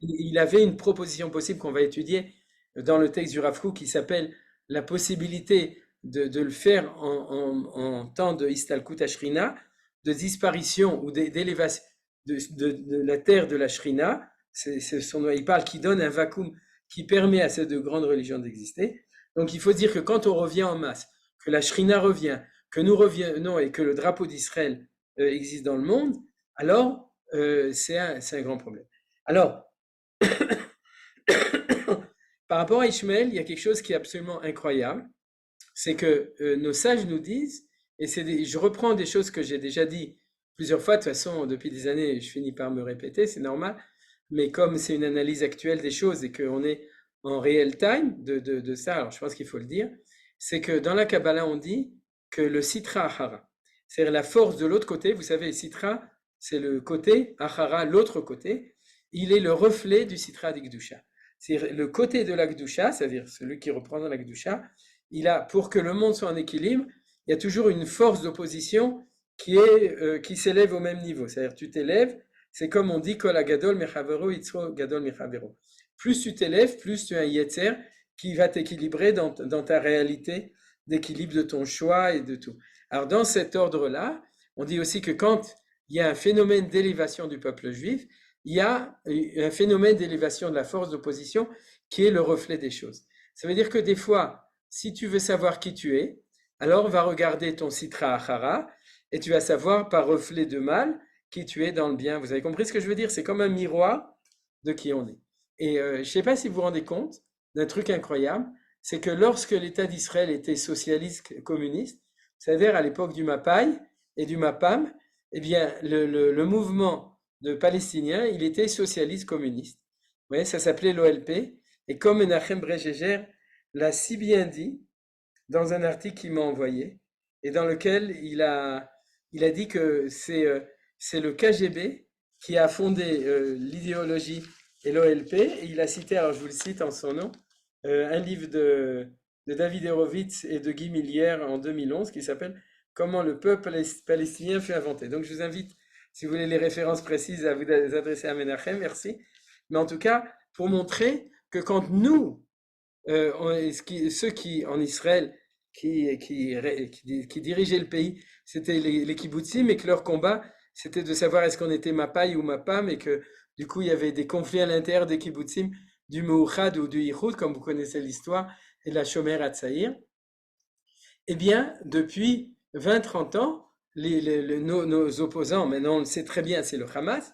S2: il avait une proposition possible qu'on va étudier dans le texte du Rav Kook qui s'appelle la possibilité de le faire en temps de Istalkut Ashrina, de disparition ou d'élévation de la terre de la Shrina. Il parle qui donne un vacuum qui permet à ces deux grandes religions d'exister. Donc il faut dire que quand on revient en masse, que la Shrina revient, que nous revenons et que le drapeau d'Israël existe dans le monde, alors c'est un grand problème. Alors, par rapport à Ishmael, il y a quelque chose qui est absolument incroyable, c'est que nos sages nous disent, et je reprends des choses que j'ai déjà dit plusieurs fois, de toute façon, depuis des années, je finis par me répéter, c'est normal, mais comme c'est une analyse actuelle des choses et qu'on est en real time de ça, alors je pense qu'il faut le dire, c'est que dans la Kabbalah, on dit que le Sitra Achara, c'est-à-dire la force de l'autre côté, vous savez, Sitra, c'est le côté, Achara, l'autre côté, il est le reflet du Sitra d'Ikdusha. C'est le côté de l'Akdusha, c'est-à-dire celui qui reprend dans l'Akdusha, pour que le monde soit en équilibre, il y a toujours une force d'opposition qui s'élève au même niveau. C'est-à-dire, tu t'élèves, c'est comme on dit, Kol hagadol mechavero yitzro gadol mechavero. Plus tu t'élèves, plus tu as un yetzer qui va t'équilibrer dans ta réalité d'équilibre de ton choix et de tout. Alors, dans cet ordre-là, on dit aussi que quand il y a un phénomène d'élévation du peuple juif, il y a un phénomène d'élévation de la force d'opposition qui est le reflet des choses. Ça veut dire que des fois, si tu veux savoir qui tu es, alors va regarder ton Sitra Achara et tu vas savoir par reflet de mal qui tu es dans le bien. Vous avez compris ce que je veux dire? C'est comme un miroir de qui on est. Et je ne sais pas si vous vous rendez compte d'un truc incroyable, c'est que lorsque l'État d'Israël était socialiste communiste, c'est-à-dire à l'époque du Mapai et du Mapam, eh bien le mouvement de Palestiniens, il était socialiste communiste. Vous voyez, ça s'appelait l'OLP. Et comme Menachem Bregeger l'a si bien dit dans un article qu'il m'a envoyé, et dans lequel il a dit que c'est le KGB qui a fondé l'idéologie et l'OLP, et il a cité, alors je vous le cite en son nom, un livre de David Horowitz et de Guy Millière en 2011 qui s'appelle Comment le peuple palestinien fut inventé. Donc je vous invite, si vous voulez les références précises, à vous adresser à Menachem, merci. Mais en tout cas, pour montrer que quand nous, ceux qui en Israël qui dirigeaient le pays, c'était les kibbutzim, et que leur combat, c'était de savoir est-ce qu'on était Mapai ou Mapam, et que du coup, il y avait des conflits à l'intérieur des kibbutzim, du Meuchad ou du Yichud, comme vous connaissez l'histoire, et de la Shomer Hatzaïr. Eh bien, depuis 20-30 ans, nos opposants, maintenant on le sait très bien, c'est le Hamas,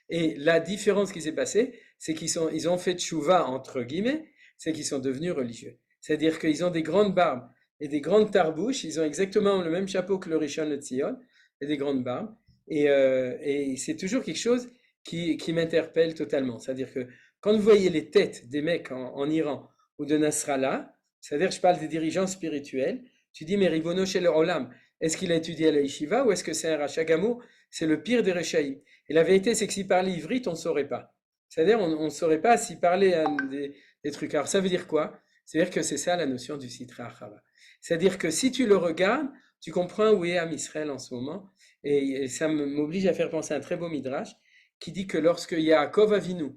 S2: et la différence qui s'est passée, c'est ils ont fait tchouva, entre guillemets, c'est qu'ils sont devenus religieux. C'est-à-dire qu'ils ont des grandes barbes et des grandes tarbouches, ils ont exactement le même chapeau que le Rishon LeZion, et des grandes barbes, et c'est toujours quelque chose qui m'interpelle totalement. C'est-à-dire que quand vous voyez les têtes des mecs en Iran ou de Nasrallah, c'est-à-dire je parle des dirigeants spirituels, tu dis mais Ribono Shel Olam, est-ce qu'il a étudié à la yeshiva ou est-ce que c'est un Rachagamour? C'est le pire des Rechaïm. Et la vérité, c'est que s'il parlait ivrite, on ne saurait pas. C'est-à-dire, on ne saurait pas s'il parlait des trucs. Alors, ça veut dire quoi? C'est-à-dire que c'est ça la notion du Sitra Achava. C'est-à-dire que si tu le regardes, tu comprends où est Am Israël en ce moment. Et ça m'oblige à faire penser à un très beau midrash qui dit que lorsque Yaakov Avinu,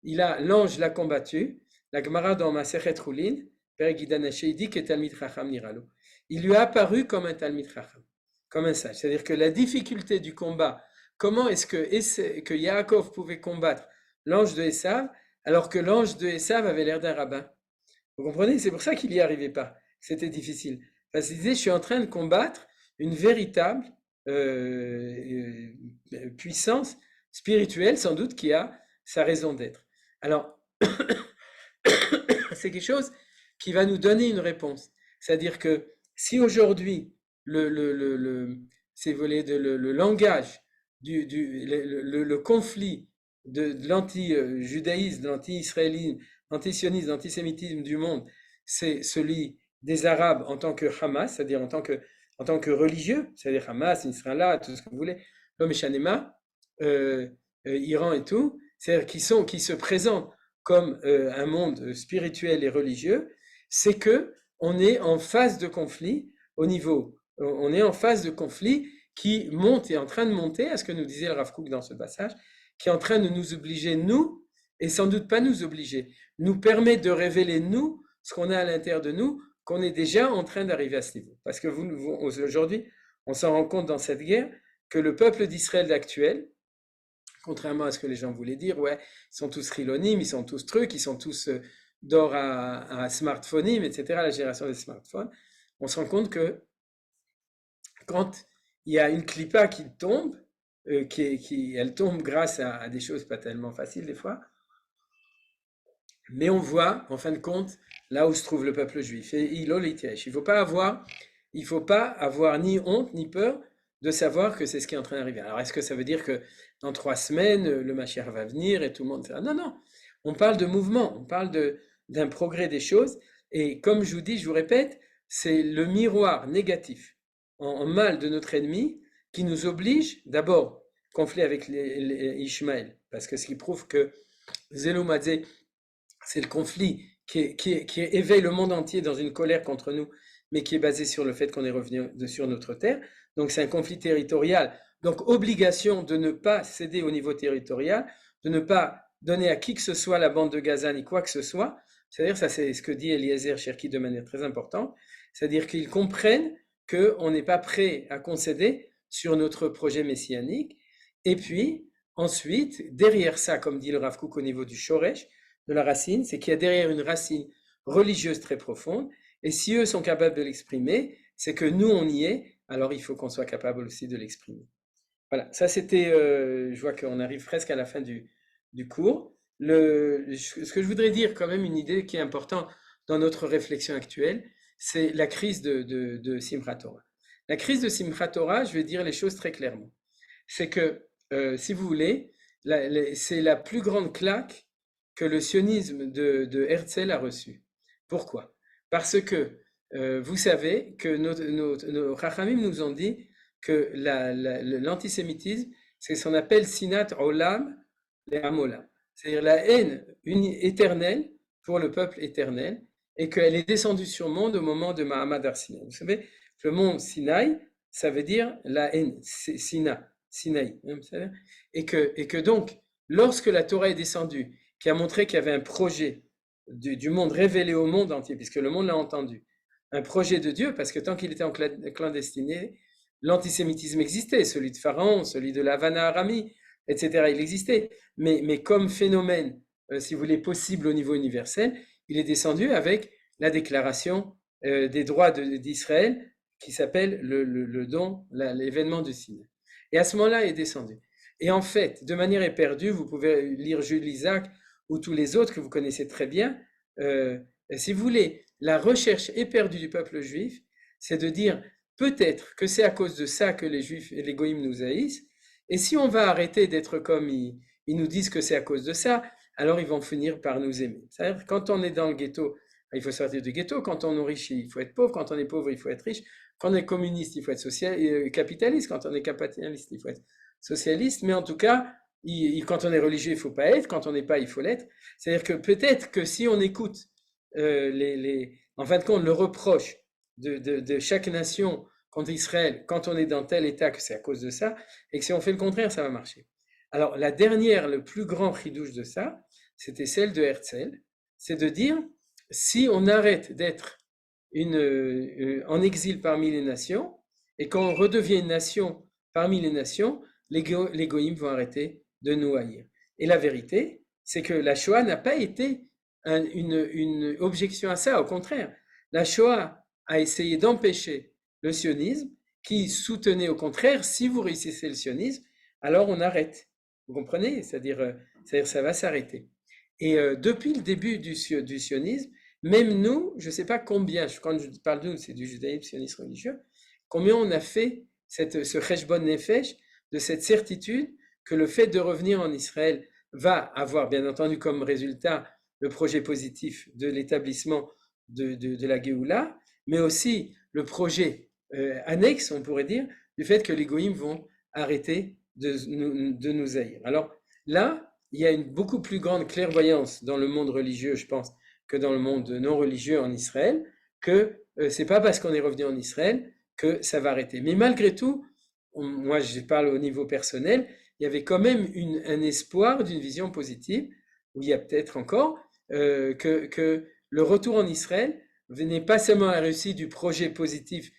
S2: l'ange l'a combattu, la Gemara dans Masechet Chulin, Père Guidanaché, il dit que Talmid Chacham Niralo. Il lui a apparu comme un Talmid Chacham, comme un sage. C'est-à-dire que la difficulté du combat, comment est-ce que Yaakov pouvait combattre l'ange de Esav, alors que l'ange de Esav avait l'air d'un rabbin? Vous comprenez? C'est pour ça qu'il n'y arrivait pas. C'était difficile. Parce qu'il disait, je suis en train de combattre une véritable puissance spirituelle, sans doute, qui a sa raison d'être. Alors, c'est quelque chose qui va nous donner une réponse. C'est-à-dire que si aujourd'hui, le langage, le conflit de l'anti-judaïsme, de l'anti-israélisme, l'antisionisme, l'antisémitisme du monde, c'est celui des Arabes en tant que Hamas, c'est-à-dire en tant que religieux, c'est-à-dire Hamas, Israël, tout ce que vous voulez, l'homme Shanema, Iran et tout, c'est-à-dire qui se présentent comme un monde spirituel et religieux, c'est que on est en phase de conflit on est en phase de conflit qui monte et est en train de monter, à ce que nous disait le Rav Kook dans ce passage, qui est en train de nous obliger, nous, et sans doute pas nous obliger, nous permet de révéler, nous, ce qu'on a à l'intérieur de nous, qu'on est déjà en train d'arriver à ce niveau. Parce que aujourd'hui, on s'en rend compte dans cette guerre que le peuple d'Israël actuel, contrairement à ce que les gens voulaient dire, ouais, ils sont tous rilonim, ils sont tous trucs, ils sont tous d'or à smartphonim, etc., la génération des smartphones, on se rend compte que quand il y a une clipa qui tombe, elle tombe grâce à des choses pas tellement faciles des fois, mais on voit, en fin de compte, là où se trouve le peuple juif. Et il ne faut pas avoir ni honte ni peur de savoir que c'est ce qui est en train d'arriver. Alors, est-ce que ça veut dire que dans 3 semaines, le Mashiach va venir et tout le monde fait... Non, non. On parle de mouvement, on parle d'un progrès des choses. Et comme je vous dis, je vous répète, c'est le miroir négatif en mal de notre ennemi qui nous oblige, d'abord, conflit avec les Ishmaël, parce que ce qui prouve que Zeloumadze, c'est le conflit qui éveille le monde entier dans une colère contre nous, mais qui est basé sur le fait qu'on est revenu sur notre terre. Donc c'est un conflit territorial. Donc obligation de ne pas céder au niveau territorial, de ne pas donner à qui que ce soit la bande de Gaza ni quoi que ce soit. C'est-à-dire, ça c'est ce que dit Eliezer Cherki de manière très importante, c'est-à-dire qu'ils comprennent qu'on n'est pas prêt à concéder sur notre projet messianique. Et puis, ensuite, derrière ça, comme dit le Rav Kook au niveau du Shoresh, de la racine, c'est qu'il y a derrière une racine religieuse très profonde. Et si eux sont capables de l'exprimer, c'est que nous, on y est, alors il faut qu'on soit capable aussi de l'exprimer. Voilà, ça c'était, je vois qu'on arrive presque à la fin du cours. Ce que je voudrais dire quand même, une idée qui est importante dans notre réflexion actuelle, c'est la crise de Simchat Torah. La crise de Simchat Torah, je vais dire les choses très clairement. C'est que, si vous voulez, c'est la plus grande claque que le sionisme de Herzl a reçue. Pourquoi? Parce que vous savez que nos Chachamim nous ont dit que l'antisémitisme, c'est ce qu'on appelle Sinat Olam le Amolam, c'est-à-dire la haine éternelle pour le peuple éternel, et qu'elle est descendue sur le monde au moment de Mahamad Arsinaï. Vous savez, le mont Sinaï, ça veut dire la haine, Sinaï, et que donc, lorsque la Torah est descendue, qui a montré qu'il y avait un projet du monde révélé au monde entier, puisque le monde l'a entendu, un projet de Dieu, parce que tant qu'il était en clandestiné, l'antisémitisme existait, celui de Pharaon, celui de la Havana Arami, etc. Il existait, mais comme phénomène, si vous voulez, possible au niveau universel, il est descendu avec la déclaration des droits d'Israël, qui s'appelle le don, l'événement du Sinaï. Et à ce moment-là, il est descendu. Et en fait, de manière éperdue, vous pouvez lire Jules Isaac ou tous les autres que vous connaissez très bien. Si vous voulez, la recherche éperdue du peuple juif, c'est de dire peut-être que c'est à cause de ça que les Juifs et les Goïms nous haïssent, et si on va arrêter d'être comme ils nous disent que c'est à cause de ça, alors ils vont finir par nous aimer. C'est-à-dire, quand on est dans le ghetto, il faut sortir du ghetto, quand on est riche, il faut être pauvre, quand on est pauvre, il faut être riche, quand on est communiste, il faut être capitaliste, quand on est capitaliste, il faut être socialiste, mais en tout cas, quand on est religieux, il ne faut pas être, quand on n'est pas, il faut l'être. C'est-à-dire que peut-être que si on écoute en fin de compte, le reproche de chaque nation contre Israël, quand on est dans tel état, que c'est à cause de ça, et que si on fait le contraire, ça va marcher. Alors, la dernière, le plus grand ridouche de ça, c'était celle de Herzl, c'est de dire, si on arrête d'être en exil parmi les nations, et qu'on redevient une nation parmi les nations, les goïms vont arrêter de nous haïr. Et la vérité, c'est que la Shoah n'a pas été une objection à ça, au contraire. La Shoah a essayé d'empêcher le sionisme, qui soutenait au contraire, si vous réussissez le sionisme, alors on arrête. Vous comprenez? C'est-à-dire ça va s'arrêter. Et depuis le début du sionisme, même nous, je ne sais pas combien, quand je parle de nous, c'est du judaïsme sioniste religieux, combien on a fait ce cheshbon nefesh, de cette certitude que le fait de revenir en Israël va avoir, bien entendu, comme résultat le projet positif de l'établissement de la Géoula, mais aussi le projet annexe, on pourrait dire, du fait que les goïms vont arrêter de nous haïr. Alors là, il y a une beaucoup plus grande clairvoyance dans le monde religieux, je pense, que dans le monde non religieux en Israël, que c'est pas parce qu'on est revenu en Israël que ça va arrêter. Mais malgré tout, moi je parle au niveau personnel, il y avait quand même un espoir d'une vision positive, où il y a peut-être encore, que le retour en Israël n'est pas seulement la réussite du projet positif,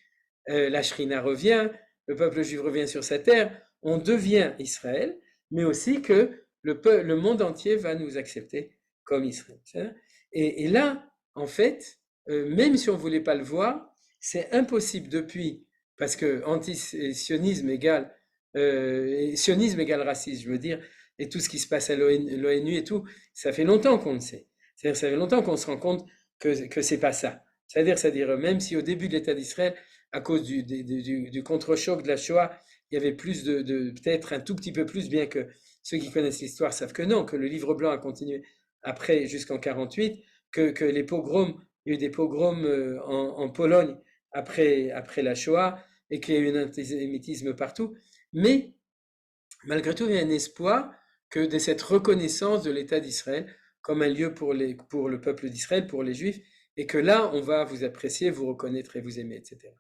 S2: la Shrina revient, le peuple juif revient sur sa terre, on devient Israël, mais aussi que le monde entier va nous accepter comme Israël. Et là, en fait, même si on ne voulait pas le voir, c'est impossible depuis, parce que anti-sionisme égale racisme, je veux dire, et tout ce qui se passe à l'ONU et tout, ça fait longtemps qu'on le sait. C'est-à-dire, ça fait longtemps qu'on se rend compte que c'est pas ça. C'est-à-dire, même si au début de l'État d'Israël, à cause du contre-choc de la Shoah, il y avait plus peut-être un tout petit peu plus, bien que ceux qui connaissent l'histoire savent que non, que le livre blanc a continué après jusqu'en 48, que les pogroms, il y a eu des pogroms en Pologne après la Shoah, et qu'il y a eu un antisémitisme partout. Mais malgré tout, il y a un espoir que de cette reconnaissance de l'État d'Israël comme un lieu pour le peuple d'Israël, pour les Juifs, et que là, on va vous apprécier, vous reconnaître et vous aimer, etc.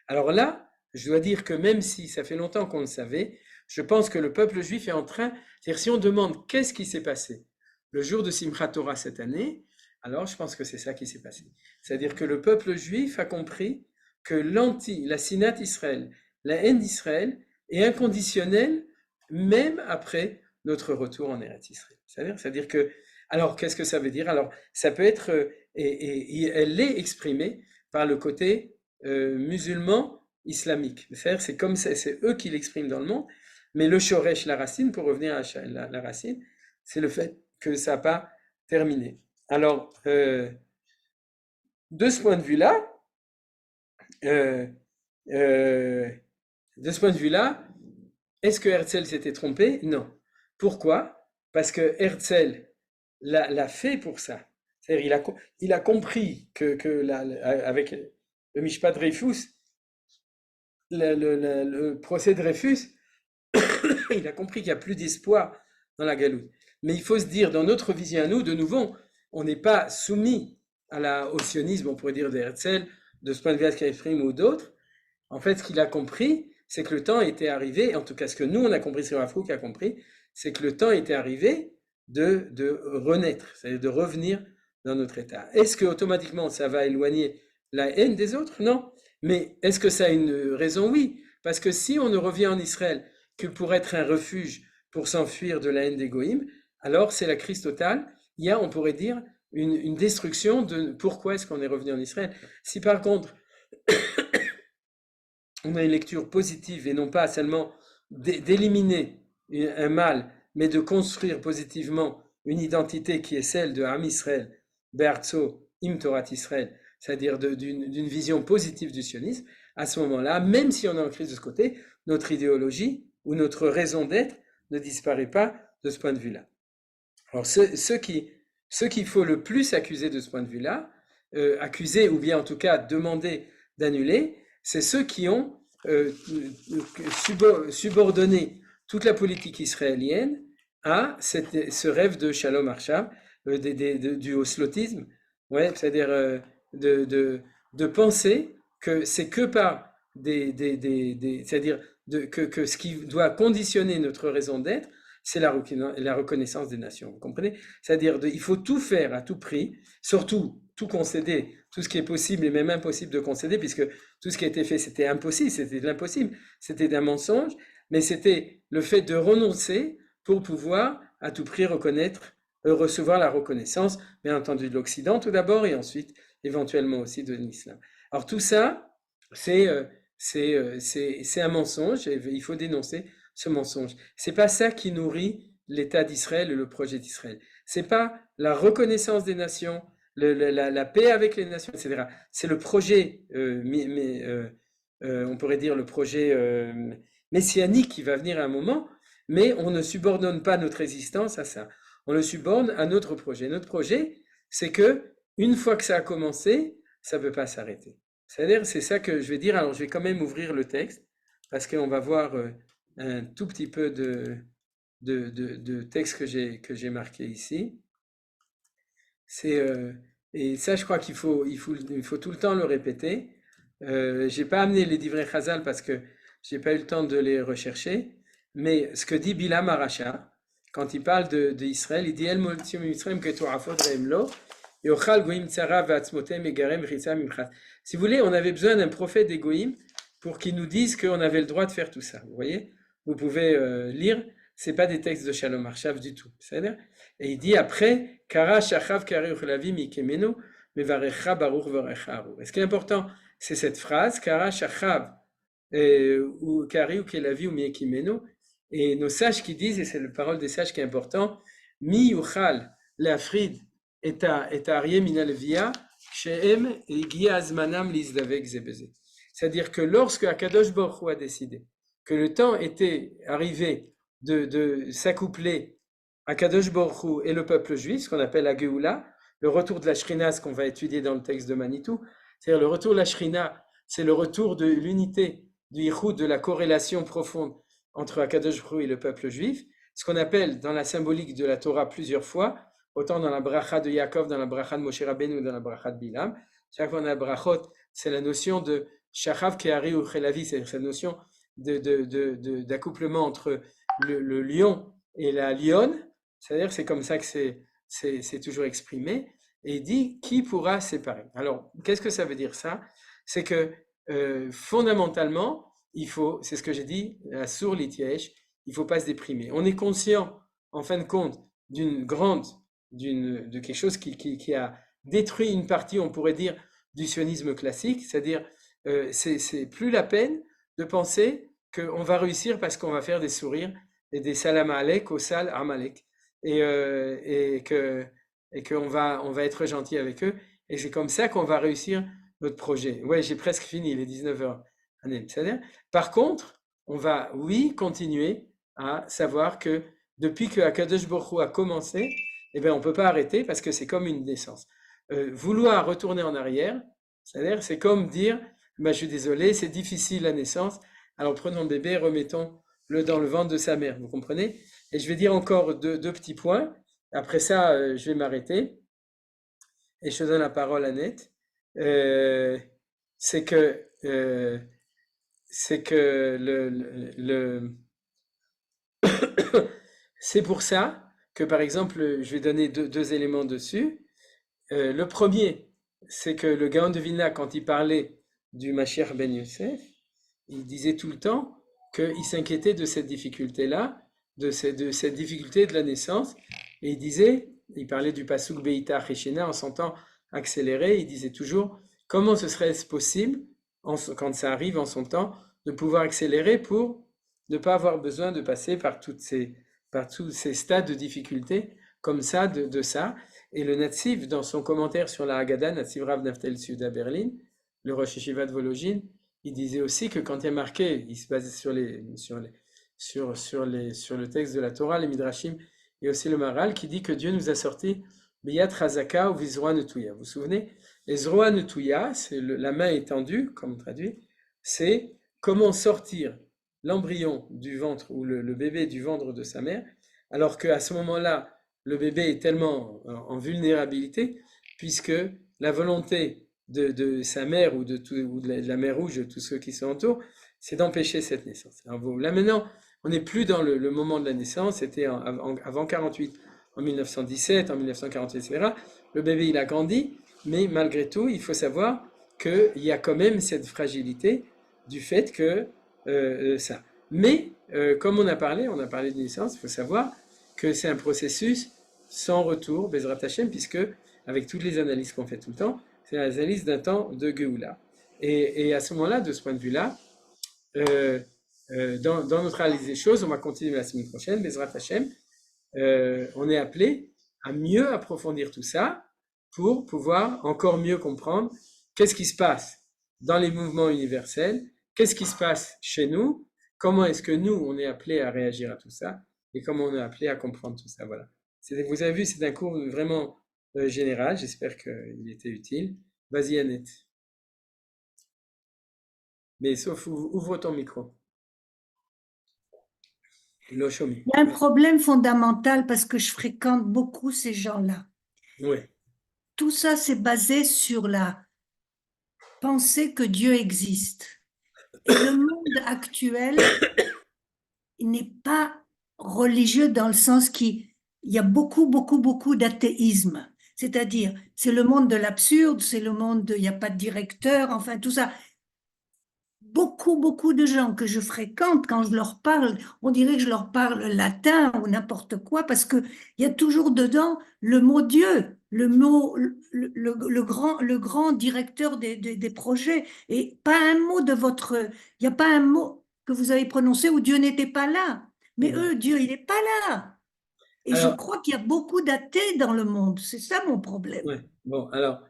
S2: Alors là, je dois dire que même si ça fait longtemps qu'on le savait, je pense que le peuple juif est en train, c'est-à-dire si on demande qu'est-ce qui s'est passé le jour de Simchat Torah cette année, alors je pense que c'est ça qui s'est passé. C'est-à-dire que le peuple juif a compris que la sinat Israël, la haine d'Israël est inconditionnelle même après notre retour en Eretz Israël. C'est-à-dire que, alors qu'est-ce que ça veut dire? Alors ça peut être, et elle l'est exprimée par le côté musulman islamique. C'est-à-dire c'est comme ça, c'est eux qui l'expriment dans le monde, mais le shoresh, la racine, pour revenir à la racine, c'est le fait que ça n'a pas terminé. Alors, de ce point de vue-là, euh, euh, de ce point de vue-là, est-ce que Herzl s'était trompé? Non. Pourquoi? Parce que Herzl l'a fait pour ça. C'est-à-dire il a compris avec le Mishpat Dreyfus, le procès de Dreyfus, il a compris qu'il n'y a plus d'espoir dans la galoute. Mais il faut se dire, dans notre vision à nous, de nouveau, on n'est pas soumis au sionisme, on pourrait dire, de Herzl, de ce point de vue exprime ou d'autres. En fait, ce qu'il a compris, c'est que le temps était arrivé, en tout cas ce que nous on a compris, c'est Rav Kook a compris, c'est que le temps était arrivé de renaître, c'est-à-dire de revenir dans notre état. Est-ce que automatiquement ça va éloigner la haine des autres? Non. Mais est-ce que ça a une raison? Oui. Parce que si on ne revient en Israël que pour être un refuge pour s'enfuir de la haine des Goïms, alors c'est la crise totale. Il y a, on pourrait dire, une destruction de pourquoi est-ce qu'on est revenu en Israël. Si par contre, on a une lecture positive et non pas seulement d'éliminer un mal, mais de construire positivement une identité qui est celle de Am Israël, Be'artso, Im Torat Israël, c'est-à-dire d'une vision positive du sionisme, à ce moment-là, même si on est en crise de ce côté, notre idéologie ou notre raison d'être ne disparaît pas de ce point de vue-là. Alors ceux qu'il faut le plus accuser de ce point de vue-là, accuser ou bien en tout cas demander d'annuler, c'est ceux qui ont subordonné toute la politique israélienne à ce rêve de Shalom Arsham, du oslotisme, ouais, c'est-à-dire de penser que c'est que par c'est-à-dire que ce qui doit conditionner notre raison d'être, c'est la reconnaissance des nations. Vous comprenez? C'est-à-dire il faut tout faire à tout prix, surtout tout concéder, tout ce qui est possible et même impossible de concéder, puisque tout ce qui a été fait, c'était impossible, c'était de l'impossible, c'était d'un mensonge, mais c'était le fait de renoncer pour pouvoir à tout prix recevoir la reconnaissance, bien entendu de l'Occident tout d'abord, et ensuite éventuellement aussi de l'islam. Alors tout ça, c'est un mensonge, et il faut dénoncer ce mensonge. C'est pas ça qui nourrit l'État d'Israël et le projet d'Israël. C'est pas la reconnaissance des nations, la paix avec les nations, etc. C'est le projet, on pourrait dire le projet messianique qui va venir à un moment, mais on ne subordonne pas notre existence à ça. On le subordonne à notre projet. Notre projet, c'est que une fois que ça a commencé, ça ne peut pas s'arrêter. C'est-à-dire, c'est ça que je vais dire. Alors, je vais quand même ouvrir le texte parce qu'on va voir un tout petit peu de texte que j'ai marqué ici. Et ça, je crois qu'il faut tout le temps le répéter. J'ai pas amené les divrei Chazal parce que j'ai pas eu le temps de les rechercher. Mais ce que dit Bilam Aracha, quand il parle d'Israël, il dit El Moltium Mitzrayim Ketorafot Reemlo, Yochal Goim Tzara Ve'atzmotem Egarem V'chitza Mimchat. Si vous voulez, on avait besoin d'un prophète des Goïm pour qu'il nous dise qu'on avait le droit de faire tout ça. Vous voyez? Vous pouvez lire, c'est pas des textes de Shalom Arshav du tout. C'est-à-dire, et il dit après, Kara Shachav Kari Uchlavi Mikemeno, Mevarecha Baruch Varecharu. Et ce qui est important, c'est cette phrase, Kara Shachav ou Kari Uchlavi ou Mikemeno. Et nos sages qui disent, et c'est la parole des sages qui est important, Mi Yuchal Leafrid et Aryeh Minalvia, Shehem et Giazmanam Lizdavek Zebeze. C'est-à-dire que lorsque Akadosh Baruch Hu a décidé que le temps était arrivé de s'accoupler Akadosh Baruch Hu et le peuple juif, ce qu'on appelle la Geoula, le retour de la Shrina, ce qu'on va étudier dans le texte de Manitou, c'est-à-dire le retour de la Shrina, c'est le retour de l'unité, du Yichud, de la corrélation profonde entre Akadosh Baruch Hu et le peuple juif, ce qu'on appelle dans la symbolique de la Torah plusieurs fois, autant dans la bracha de Yaakov, dans la bracha de Moshe Rabbeinu, dans la bracha de Bilam. Chaque fois dans la brachot, c'est la notion de Shachav Kehari ou Chelavi, c'est cette notion d'accouplement entre le lion et la lionne, c'est-à-dire c'est comme ça que c'est toujours exprimé, et il dit qui pourra séparer. Alors, qu'est-ce que ça veut dire ça? C'est que fondamentalement, il faut, c'est ce que j'ai dit, la sour l'itièche, il ne faut pas se déprimer. On est conscient, en fin de compte, de quelque chose qui a détruit une partie, on pourrait dire, du sionisme classique, c'est-à-dire c'est plus la peine de penser qu'on va réussir parce qu'on va faire des sourires et des salam alek au sal amalek et qu'on va être gentil avec eux et c'est comme ça qu'on va réussir notre projet. Ouais, j'ai presque fini, il est 19h. Par contre, on va, oui, continuer à savoir que depuis que Akadosh Baruch Hu a commencé, eh bien, on ne peut pas arrêter parce que c'est comme une naissance. Vouloir retourner en arrière, c'est-à-dire, c'est comme dire, bah, je suis désolé, c'est difficile la naissance, alors prenons le bébé et remettons-le dans le ventre de sa mère, vous comprenez? Et je vais dire encore deux petits points, après ça, je vais m'arrêter, et je te donne la parole à Annette. C'est que, c'est pour ça que, par exemple, je vais donner deux éléments dessus. Le premier, c'est que le Gaon de Vilna, quand il parlait du Mashiach ben Yosef, il disait tout le temps qu'il s'inquiétait de cette difficulté-là, de cette difficulté de la naissance. Et il parlait du Pasuk Beita Cheshena en son temps accéléré, il disait toujours comment ce serait-ce possible, quand ça arrive en son temps, de pouvoir accélérer pour ne pas avoir besoin de passer par tous ces stades de difficulté comme ça, de ça. Et le Netziv, dans son commentaire sur la Haggadah, Netziv Rav Naftel Suda Berlin, le Rosh Yeshiva de Vologine, il disait aussi que quand il est marqué, il se basait sur le texte de la Torah, les Midrashim, et aussi le Maral, qui dit que Dieu nous a sorti Biyat Razaka ou Vizroa Netuya. Vous vous souvenez? Les Zroa Netuya, c'est la main étendue, comme traduit, c'est comment sortir l'embryon du ventre ou le bébé du ventre de sa mère, alors qu'à ce moment-là, le bébé est tellement en vulnérabilité, puisque la volonté de sa mère ou de la mère rouge, de tous ceux qui sont autour, c'est d'empêcher cette naissance. Alors, là maintenant, on n'est plus dans le moment de la naissance, c'était avant 48, en 1917, en 1948, etc. Le bébé, il a grandi, mais malgré tout, il faut savoir qu'il y a quand même cette fragilité du fait que ça. Mais, comme on a parlé de naissance, il faut savoir que c'est un processus sans retour, Bezrat Hashem, puisque, avec toutes les analyses qu'on fait tout le temps, c'est l'analyse d'un temps de Géoula. Et à ce moment-là, de ce point de vue-là, dans notre analyse des choses, on va continuer la semaine prochaine, Bezrat Hashem, on est appelé à mieux approfondir tout ça pour pouvoir encore mieux comprendre qu'est-ce qui se passe dans les mouvements universels, qu'est-ce qui se passe chez nous, comment est-ce que nous, on est appelé à réagir à tout ça, et comment on est appelé à comprendre tout ça. Voilà. Vous avez vu, c'est un cours vraiment général, j'espère qu'il était utile. Vas-y Annette. Mais sauf ouvre ton micro. L'Oshomi.
S3: Il y a un problème fondamental parce que je fréquente beaucoup ces gens-là.
S2: Oui.
S3: Tout ça, c'est basé sur la pensée que Dieu existe. Et le monde actuel n'est pas religieux dans le sens qu'il y a beaucoup d'athéisme. C'est-à-dire, c'est le monde de l'absurde, c'est le monde de, il n'y a pas de directeur, enfin tout ça. Beaucoup de gens que je fréquente, quand je leur parle, on dirait que je leur parle latin ou n'importe quoi, parce qu'il y a toujours dedans le mot Dieu, le mot, le grand directeur des projets, et pas un mot de votre, il n'y a pas un mot que vous avez prononcé où Dieu n'était pas là. Mais eux, Dieu, il n'est pas là. Et je crois qu'il y a beaucoup d'athées dans le monde. C'est ça mon problème.
S2: Ouais. Bon, alors,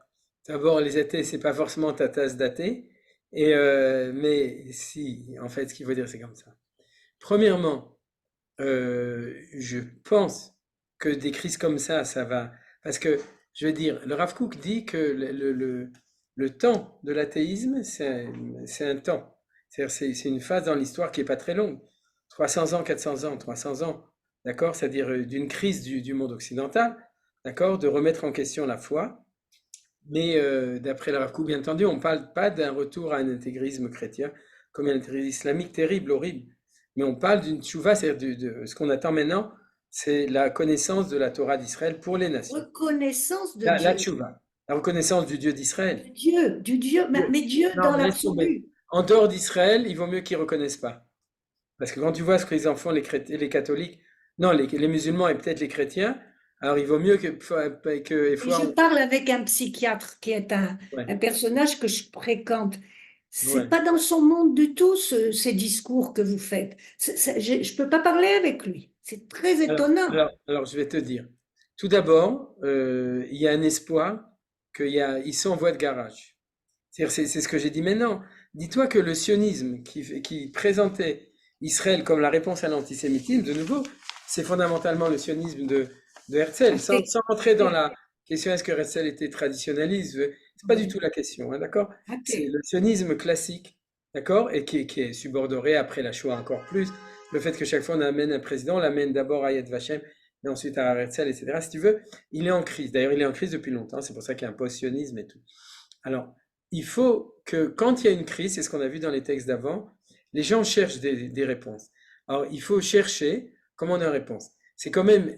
S2: d'abord, les athées, c'est pas forcément ta tasse d'athée. Mais si, en fait, ce qu'il faut dire, c'est comme ça. Premièrement, je pense que des crises comme ça va. Parce que, je veux dire, le Rav Kook dit que le temps de l'athéisme, c'est un temps. C'est-à-dire, c'est une phase dans l'histoire qui n'est pas très longue. 300 ans, 400 ans, 300 ans. D'accord? C'est-à-dire d'une crise du monde occidental. D'accord? De remettre en question la foi. Mais d'après le Rav Kook, bien entendu, on ne parle pas d'un retour à un intégrisme chrétien, comme un intégrisme islamique terrible, horrible. Mais on parle d'une tchouva, c'est-à-dire de ce qu'on attend maintenant, c'est la connaissance de la Torah d'Israël pour les nations.
S3: Reconnaissance de
S2: La
S3: Dieu.
S2: tchouva, la reconnaissance du Dieu d'Israël.
S3: Du Dieu, mais Dieu
S2: Non,
S3: dans
S2: mais laisse tomber.
S3: l'absolu.
S2: En dehors d'Israël, il vaut mieux qu'ils ne reconnaissent pas. Parce que quand tu vois ce qu'ils en font, les catholiques, non, les musulmans et peut-être les chrétiens, alors il vaut mieux que
S3: Et je parle avec un psychiatre qui est un
S2: ouais,
S3: personnage que je fréquente. C'est
S2: ouais.
S3: pas dans son monde du tout, ces discours que vous faites. Je peux pas parler avec lui. C'est très étonnant.
S2: Alors, je vais te dire. Tout d'abord, il y a un espoir qu'ils sont en voie de garage. C'est ce que j'ai dit maintenant. Dis-toi que le sionisme qui présentait Israël comme la réponse à l'antisémitisme, de nouveau, c'est fondamentalement le sionisme de Herzl. Sans rentrer dans la question est-ce que Herzl était traditionnaliste, c'est pas du tout la question, hein, d'accord? C'est le sionisme classique, d'accord? Et qui est subordonné après la Shoah encore plus. Le fait que chaque fois on amène un président, on l'amène d'abord à Yad Vashem, et ensuite à Herzl, etc. Si tu veux, il est en crise. D'ailleurs, il est en crise depuis longtemps, c'est pour ça qu'il y a un post-sionisme et tout. Alors, il faut que quand il y a une crise, c'est ce qu'on a vu dans les textes d'avant, les gens cherchent des réponses. Alors, il faut chercher comment on a une réponse. C'est quand même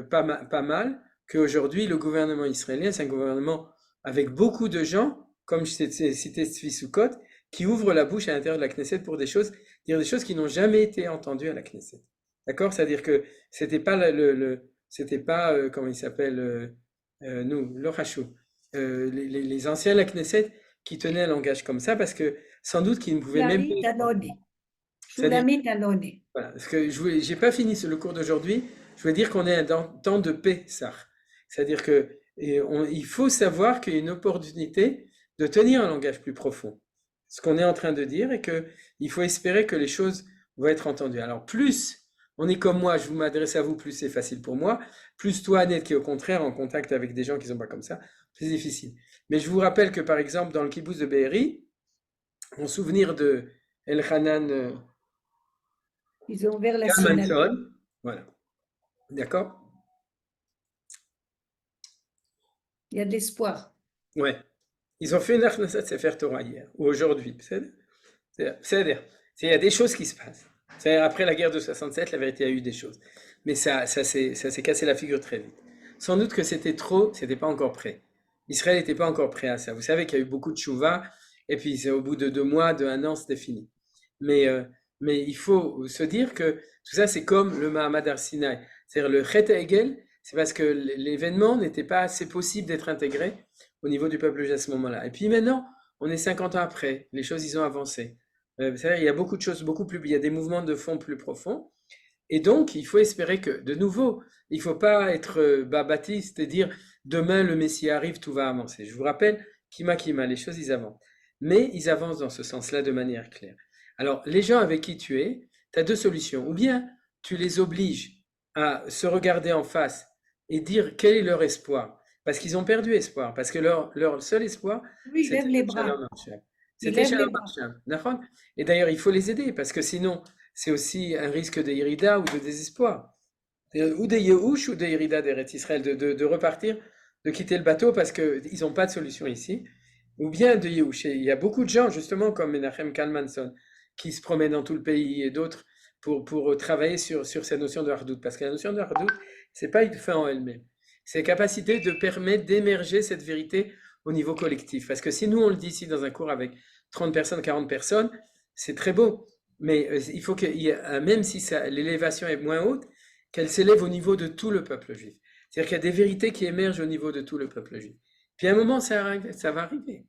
S2: pas mal qu'aujourd'hui, le gouvernement israélien, c'est un gouvernement avec beaucoup de gens, comme je t'ai cité Tzvi Sukkot, qui ouvrent la bouche à l'intérieur de la Knesset pour dire des choses qui n'ont jamais été entendues à la Knesset. D'accord? C'est-à-dire que c'était pas c'était pas, comment il s'appelle, nous, le Hachou, les anciens de la Knesset qui tenaient un langage comme ça parce que sans doute qu'ils ne pouvaient même pas.
S3: Shulamit Aloni.
S2: Voilà, parce que j'ai pas fini le cours d'aujourd'hui. Je veux dire qu'on est un temps de paix, ça. C'est-à-dire que il faut savoir qu'il y a une opportunité de tenir un langage plus profond. Ce qu'on est en train de dire et que il faut espérer que les choses vont être entendues. Alors plus on est comme moi, je vous m'adresse à vous, plus c'est facile pour moi. Plus toi, Annette, qui est au contraire en contact avec des gens qui sont pas comme ça, plus c'est difficile. Mais je vous rappelle que par exemple dans le kibbutz de Be'eri, en souvenir de Elchanan
S3: Ils ont ouvert la
S2: Kalmanson,
S3: synagogue.
S2: voilà, d'accord?
S3: Il y a de l'espoir.
S2: Ouais. Ils ont fait une Achnasat Sefer Torah hier, ou aujourd'hui. C'est-à-dire, il y a des choses qui se passent. C'est-à-dire, après la guerre de 67, la vérité, il y a eu des choses. Mais ça s'est cassé la figure très vite. Sans doute que c'était trop, c'était pas encore prêt. Israël n'était pas encore prêt à ça. Vous savez qu'il y a eu beaucoup de chouva, et puis c'est au bout de 2 mois, de 1 an, c'était fini. Mais il faut se dire que tout ça, c'est comme le Mahamad Arsinaï. C'est-à-dire le Chet Hegel, c'est parce que l'événement n'était pas assez possible d'être intégré au niveau du peuple juif à ce moment-là. Et puis maintenant, on est 50 ans après, les choses, ils ont avancé. C'est-à-dire, il y a beaucoup de choses, il y a des mouvements de fond plus profonds. Et donc, il faut espérer que, de nouveau, il ne faut pas être baptiste et dire demain le Messie arrive, tout va avancer. Je vous rappelle, Kima, les choses, ils avancent. Mais ils avancent dans ce sens-là de manière claire. Alors, les gens avec qui tu es, tu as 2 solutions. Ou bien tu les obliges à se regarder en face et dire quel est leur espoir. Parce qu'ils ont perdu espoir. Parce que leur seul espoir,
S3: Oui, lève les bras.
S2: c'était Shalom Arsham. Et d'ailleurs, il faut les aider. Parce que sinon, c'est aussi un risque de irida ou de désespoir. Ou de Yehush ou de irida d'Eretz Israël. De repartir, de quitter le bateau parce qu'ils n'ont pas de solution ici. Ou bien de Yehush. Et il y a beaucoup de gens, justement, comme Menachem Kalmanson, qui se promènent dans tout le pays et d'autres pour travailler sur cette notion de hardout. Parce que la notion de hardout, c'est pas une fin en elle-même. C'est la capacité de permettre d'émerger cette vérité au niveau collectif. Parce que si nous, on le dit ici dans un cours avec 30 personnes, 40 personnes, c'est très beau. Mais il faut que, même si l'élévation est moins haute, qu'elle s'élève au niveau de tout le peuple juif. C'est-à-dire qu'il y a des vérités qui émergent au niveau de tout le peuple juif. Puis à un moment, ça va arriver.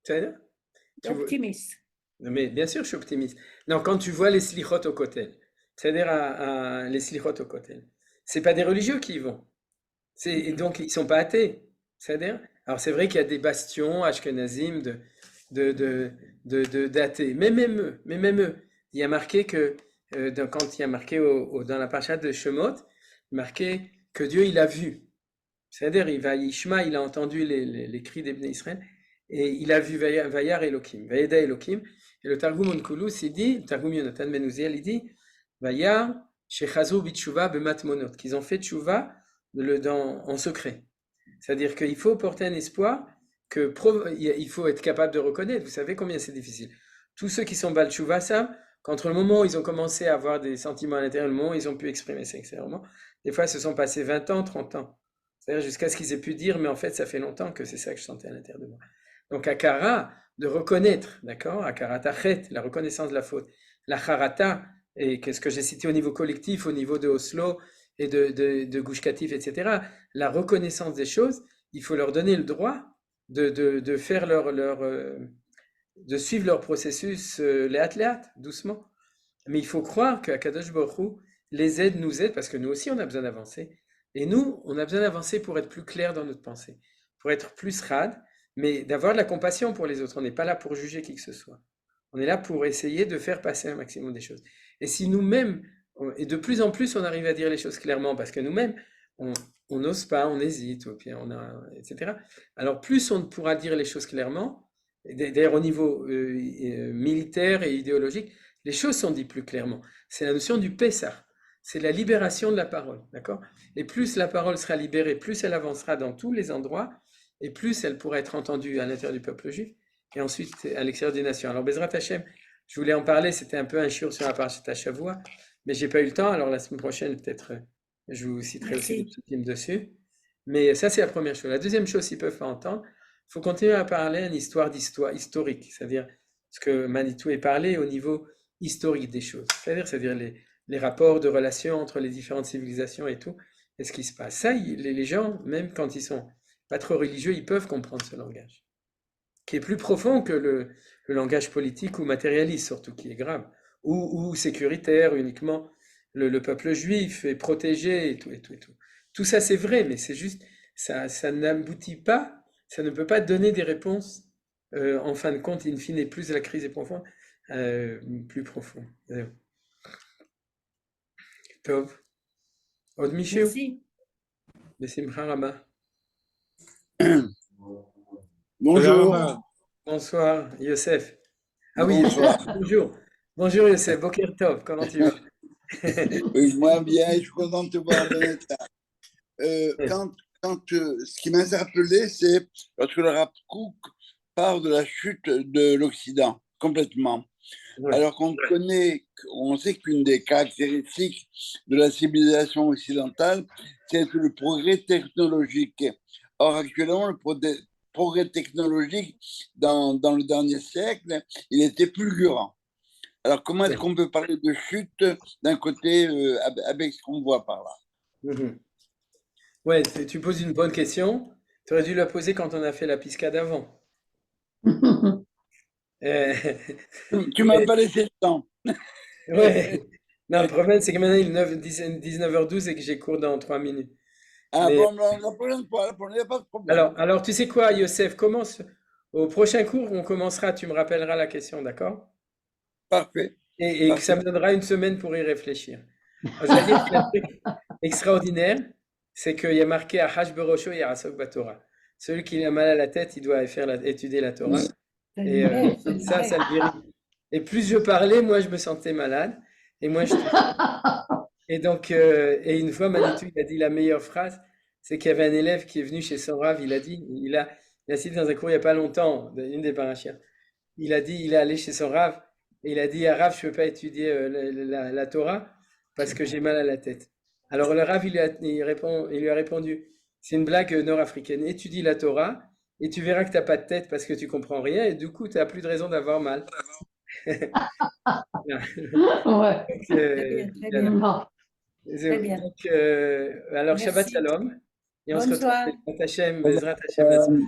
S2: C'est-à-dire
S3: Optimiste.
S2: Mais bien sûr, je suis optimiste. Non, quand tu vois les slichot au kotel, c'est-à-dire les slichot au kotel, c'est pas des religieux qui y vont. Et donc, ils sont pas athées. C'est-à-dire, alors c'est vrai qu'il y a des bastions ashkenazim d'athées. Mais même eux, il y a marqué que, quand il y a marqué dans la parasha de Shemot, marqué que Dieu, il a vu. C'est-à-dire, Ishma, il a entendu les cris des Bnei Israël, et il a vu Vayar Elohim, Vayeda Elohim. Et le Targum Onkelos, il dit, le Targum Yonatan Ben Uziel, il dit, Vayar Shechazu Bitshuva Bematmonot, qu'ils ont fait Tshuva en secret. C'est-à-dire qu'il faut porter un espoir il faut être capable de reconnaître. Vous savez combien c'est difficile. Tous ceux qui sont Baal Tshuva savent qu'entre le moment où ils ont commencé à avoir des sentiments à l'intérieur, le moment où ils ont pu exprimer ça extérieurement, des fois, se sont passés 20 ans, 30 ans. C'est-à-dire jusqu'à ce qu'ils aient pu dire, mais en fait, ça fait longtemps que c'est ça que je sentais à l'intérieur de moi. Donc, Akara, de reconnaître, d'accord? Akara Tachet, la reconnaissance de la faute. La Harata, et ce que j'ai cité au niveau collectif, au niveau de Oslo et de Gush Katif, etc. La reconnaissance des choses, il faut leur donner le droit de faire de suivre leur processus léat, doucement. Mais il faut croire qu'Akadosh Baruch Hu les aide, nous aide, parce que nous aussi, on a besoin d'avancer. Et nous, on a besoin d'avancer pour être plus clair dans notre pensée, pour être plus rad, mais d'avoir de la compassion pour les autres. On n'est pas là pour juger qui que ce soit. On est là pour essayer de faire passer un maximum des choses. Et si nous-mêmes, et de plus en plus, on arrive à dire les choses clairement, parce que nous-mêmes, on n'ose pas, on hésite, etc. Alors plus on pourra dire les choses clairement, d'ailleurs au niveau militaire et idéologique, les choses sont dites plus clairement. C'est la notion du Pessah, c'est la libération de la parole, d'accord? Et plus la parole sera libérée, plus elle avancera dans tous les endroits, et plus elle pourra être entendue à l'intérieur du peuple juif, et ensuite à l'extérieur des nations. Alors Bezrat Hashem, je voulais en parler, c'était un peu un shiur sur la parashat Shavua, mais j'ai pas eu le temps, alors la semaine prochaine peut-être je vous citerai aussi des psukim dessus. Mais ça c'est la première chose. La deuxième chose, s'ils peuvent pas entendre, il faut continuer à parler une histoire historique, c'est-à-dire ce que Manitou est parlé au niveau historique des choses, c'est-à-dire les rapports de relations entre les différentes civilisations et tout, et ce qui se passe. Ça, les gens, même quand ils sont pas trop religieux, ils peuvent comprendre ce langage, qui est plus profond que le langage politique ou matérialiste, surtout, qui est grave, ou sécuritaire uniquement. Le peuple juif est protégé et tout, et tout, et tout. Tout ça, c'est vrai, mais c'est juste, ça n'aboutit pas, ça ne peut pas donner des réponses, en fin de compte, in fine, plus la crise est profonde, plus profonde. Tov. Od Michel,
S3: Merci.
S2: Besimcha Rabba.
S4: Bonjour.
S2: Bonsoir, Youssef. Ah oui,
S4: Bonsoir.
S2: bonjour. Bonjour, Youssef. Boker Tov, comment tu vas?
S4: Oui, moi bien, je suis content de te voir en bon état. Ce qui m'a interpellé, c'est lorsque le Rav Kook parle de la chute de l'Occident, complètement.
S2: Ouais.
S4: Alors on sait qu'une des caractéristiques de la civilisation occidentale, c'est le progrès technologique. Or, actuellement, le progrès technologique dans le dernier siècle, il était fulgurant. Alors, comment est-ce qu'on peut parler de chute d'un côté avec ce qu'on voit par là?
S2: Ouais, tu poses une bonne question. Tu aurais dû la poser quand on a fait la piscade avant.
S4: Tu m'as pas laissé le temps.
S2: Ouais. Non, le problème, c'est que maintenant, il est 19h12 et que j'ai cours dans 3 minutes.
S4: Ah
S2: Mais-
S4: bon, la prochaine fois, il n'y a pas de problème.
S2: alors, tu sais quoi, Youssef, commence. Au prochain cours, on commencera, tu me rappelleras la question, d'accord?
S4: Parfait.
S2: Et que ça me donnera une semaine pour y réfléchir. Alors, je vais dire qu'un truc extraordinaire, c'est qu'il y a marqué à Hashberosho et à Asok Batora. Celui qui a mal à la tête, il doit étudier la Torah. Et ça le guérit. Et plus je parlais, moi je me sentais malade. Et moi je Et donc, et une fois, Manitou, il a dit la meilleure phrase, c'est qu'il y avait un élève qui est venu chez son Rav, il a cité dans un cours il n'y a pas longtemps, une des parachiens. Il a dit, il est allé chez son Rav, et il a dit à Rav, je ne peux pas étudier la Torah parce que j'ai mal à la tête. Alors le Rav, il lui a répondu, c'est une blague nord-africaine, étudie la Torah, et tu verras que tu n'as pas de tête parce que tu comprends rien, et du coup, tu n'as plus de raison d'avoir mal.
S5: Ouais,
S2: Donc,
S3: Très bien.
S5: non.
S3: Très bien.
S2: Donc, alors, Shabbat
S3: Merci.
S2: Shalom. Et on se retrouve
S3: Bonsoir.
S2: avec Bezrat Hashem la semaine